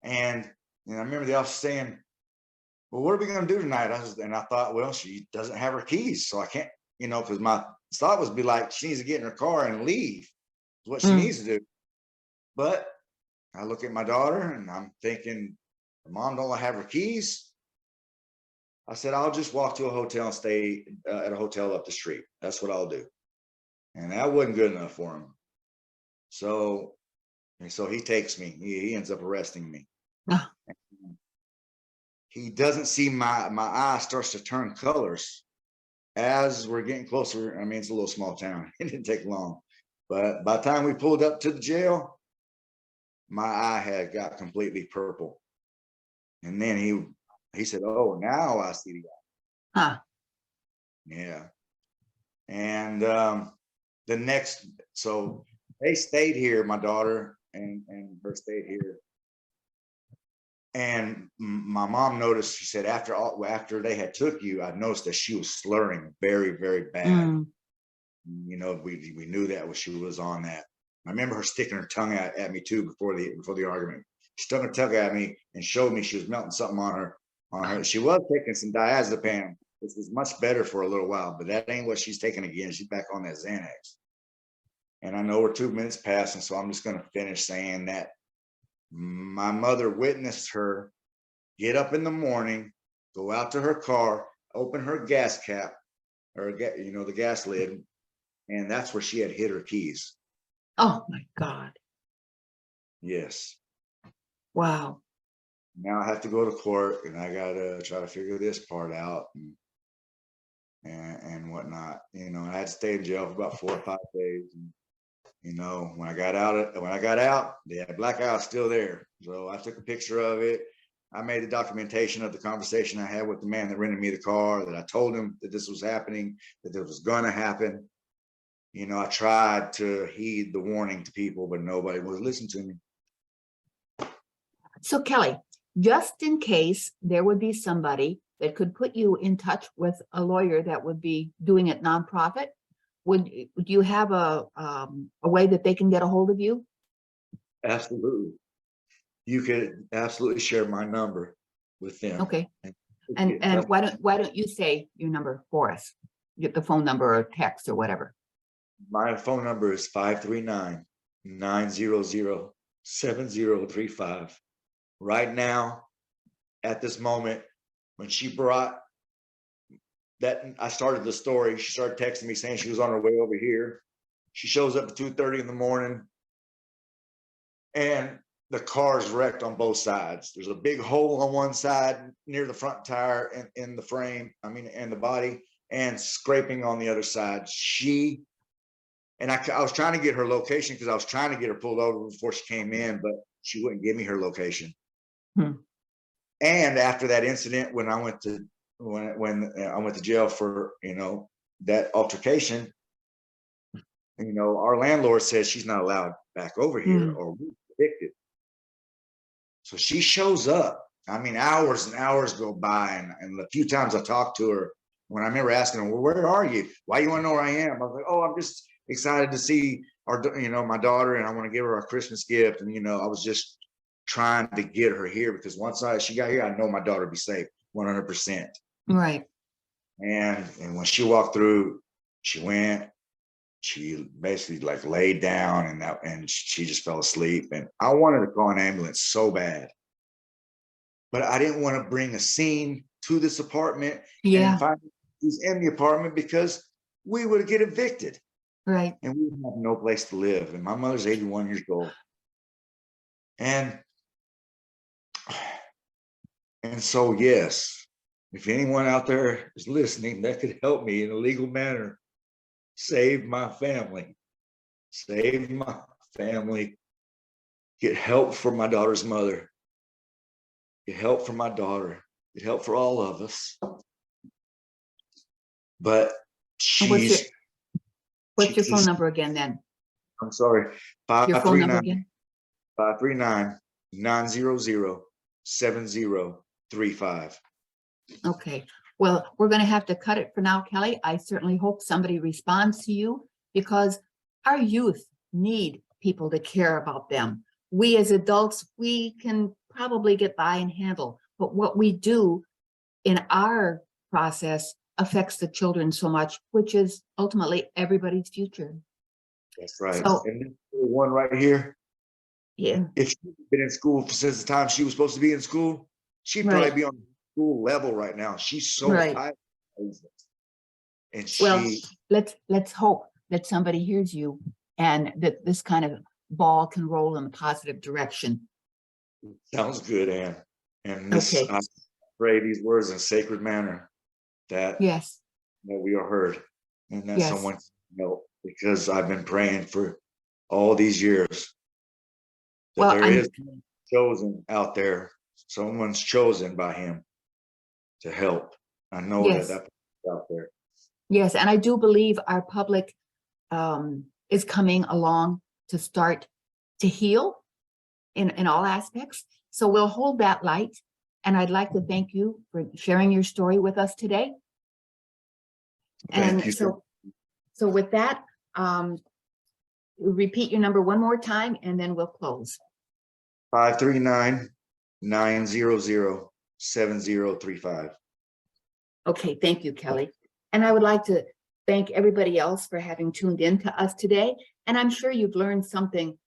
And I remember the officer saying, "Well, what are we going to do tonight?" And I thought, well, she doesn't have her keys, so I can't, because my thought was be like, she needs to get in her car and leave. Is what she needs to do. But I look at my daughter, and I'm thinking, her mom don't have her keys. I said, "I'll just walk to a hotel and stay at a hotel up the street. That's what I'll do." And that wasn't good enough for him. So he takes me. He ends up arresting me. He doesn't see my eye starts to turn colors as we're getting closer. I mean, it's a little small town. It didn't take long. But by the time we pulled up to the jail, my eye had got completely purple. And then he said, "Oh, now I see the guy." huh. Yeah. And so they stayed here, my daughter and her stayed here And my mom noticed, she said, after they had took you, I noticed that she was slurring very, very bad. You know, we knew that when she was on that. I remember her sticking her tongue at me too before the argument. She stuck her tongue at me and showed me she was melting something on her. She was taking some diazepam, which was much better for a little while, but that ain't what she's taking again. She's back on that Xanax. And I know we're 2 minutes past, and so I'm just going to finish saying that my mother witnessed her get up in the morning, go out to her car, open her gas cap, or the gas lid, and that's where she had hid her keys. Oh my God. Yes. Wow. Now I have to go to court, and I gotta try to figure this part out and whatnot. You know, I had to stay in jail for about 4 or 5 days. And, you know, when I got out, the blackout still there. So I took a picture of it. I made a documentation of the conversation I had with the man that rented me the car, that I told him that this was happening, that this was gonna happen. You know, I tried to heed the warning to people, but nobody was listening to me. So Kelly, just in case there would be somebody that could put you in touch with a lawyer that would be doing it nonprofit, would you have a way that they can get a hold of you? Absolutely. You could absolutely share my number with them. Okay. And why don't you say your number for us? Get the phone number or text or whatever. My phone number is 539-900-7035. Right now, at this moment, when she brought that, I started the story, she started texting me saying she was on her way over here. She shows up at 2:30 in the morning, and the car is wrecked on both sides. There's a big hole on one side near the front tire and in the frame, and the body, and scraping on the other side. I was trying to get her location because I was trying to get her pulled over before she came in, but she wouldn't give me her location. And after that incident, when I went to jail for, that altercation, our landlord says she's not allowed back over here or we're evicted. So she shows up. Hours and hours go by, and the few times I talked to her, when I remember asking her, well, where are you? Why you want to know where I am? I was like, oh, I'm just excited to see my daughter, and I want to give her a Christmas gift. And, I was just trying to get her here because once she got here, I know my daughter would be safe 100%. Right. And when she walked through, she basically like laid down and she just fell asleep. And I wanted to call an ambulance so bad, but I didn't want to bring a scene to this apartment and find she's in the apartment because we would get evicted. Right. And we have no place to live. And my mother's 81 years old. And so, yes, if anyone out there is listening that could help me in a legal manner, save my family, get help for my daughter's mother, get help for my daughter, get help for all of us. But what's your phone number again then? I'm sorry. Your phone number again? 539-900-7035. Okay. Well, we're going to have to cut it for now, Kelly. I certainly hope somebody responds to you because our youth need people to care about them. We as adults, we can probably get by and handle, but what we do in our process affects the children so much, which is ultimately everybody's future. That's right. So, and this one right here, if she'd been in school since the time she was supposed to be in school, she'd probably be on school level right now. She's so tired. And let's hope that somebody hears you and that this kind of ball can roll in a positive direction. Sounds good, Ann. And I pray these words in sacred manner that we are heard and that someone can help, because I've been praying for all these years that there is chosen out there. Someone's chosen by him to help. I know that's out there. Yes, and I do believe our public is coming along to start to heal in all aspects. So we'll hold that light. And I'd like to thank you for sharing your story with us today. Thank you. So with that, repeat your number one more time and then we'll close. 539-900-7035. Okay, thank you, Kelly. And I would like to thank everybody else for having tuned in to us today. And I'm sure you've learned something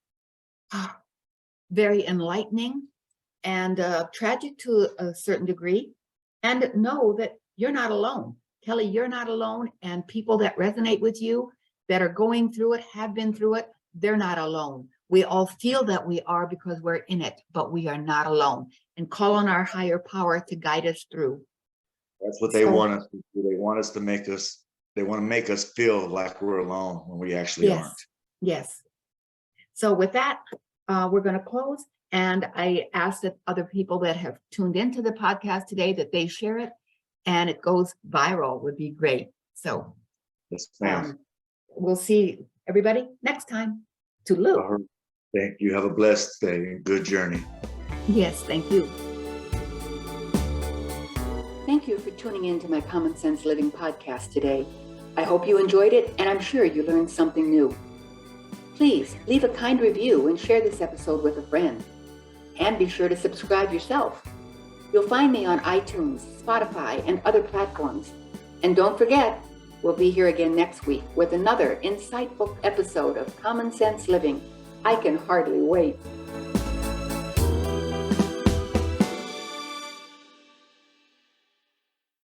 very enlightening and tragic to a certain degree. And know that you're not alone. Kelly, you're not alone. And people that resonate with you, that are going through it, have been through it, they're not alone. We all feel that we are because we're in it, but we are not alone. And call on our higher power to guide us through. That's what they want us to do. They want us to they want to make us feel like we're alone when we actually aren't. Yes. So with that, we're going to close. And I ask that other people that have tuned into the podcast today that they share it and it goes viral would be great. So Yes, ma'am. We'll see everybody next time. Toodaloo. Thank you. Have a blessed day and good journey. Yes, thank you. Thank you for tuning in to my Common Sense Living podcast today. I hope you enjoyed it, and I'm sure you learned something new. Please leave a kind review and share this episode with a friend. And be sure to subscribe yourself. You'll find me on iTunes, Spotify, and other platforms. And don't forget, we'll be here again next week with another insightful episode of Common Sense Living. I can hardly wait.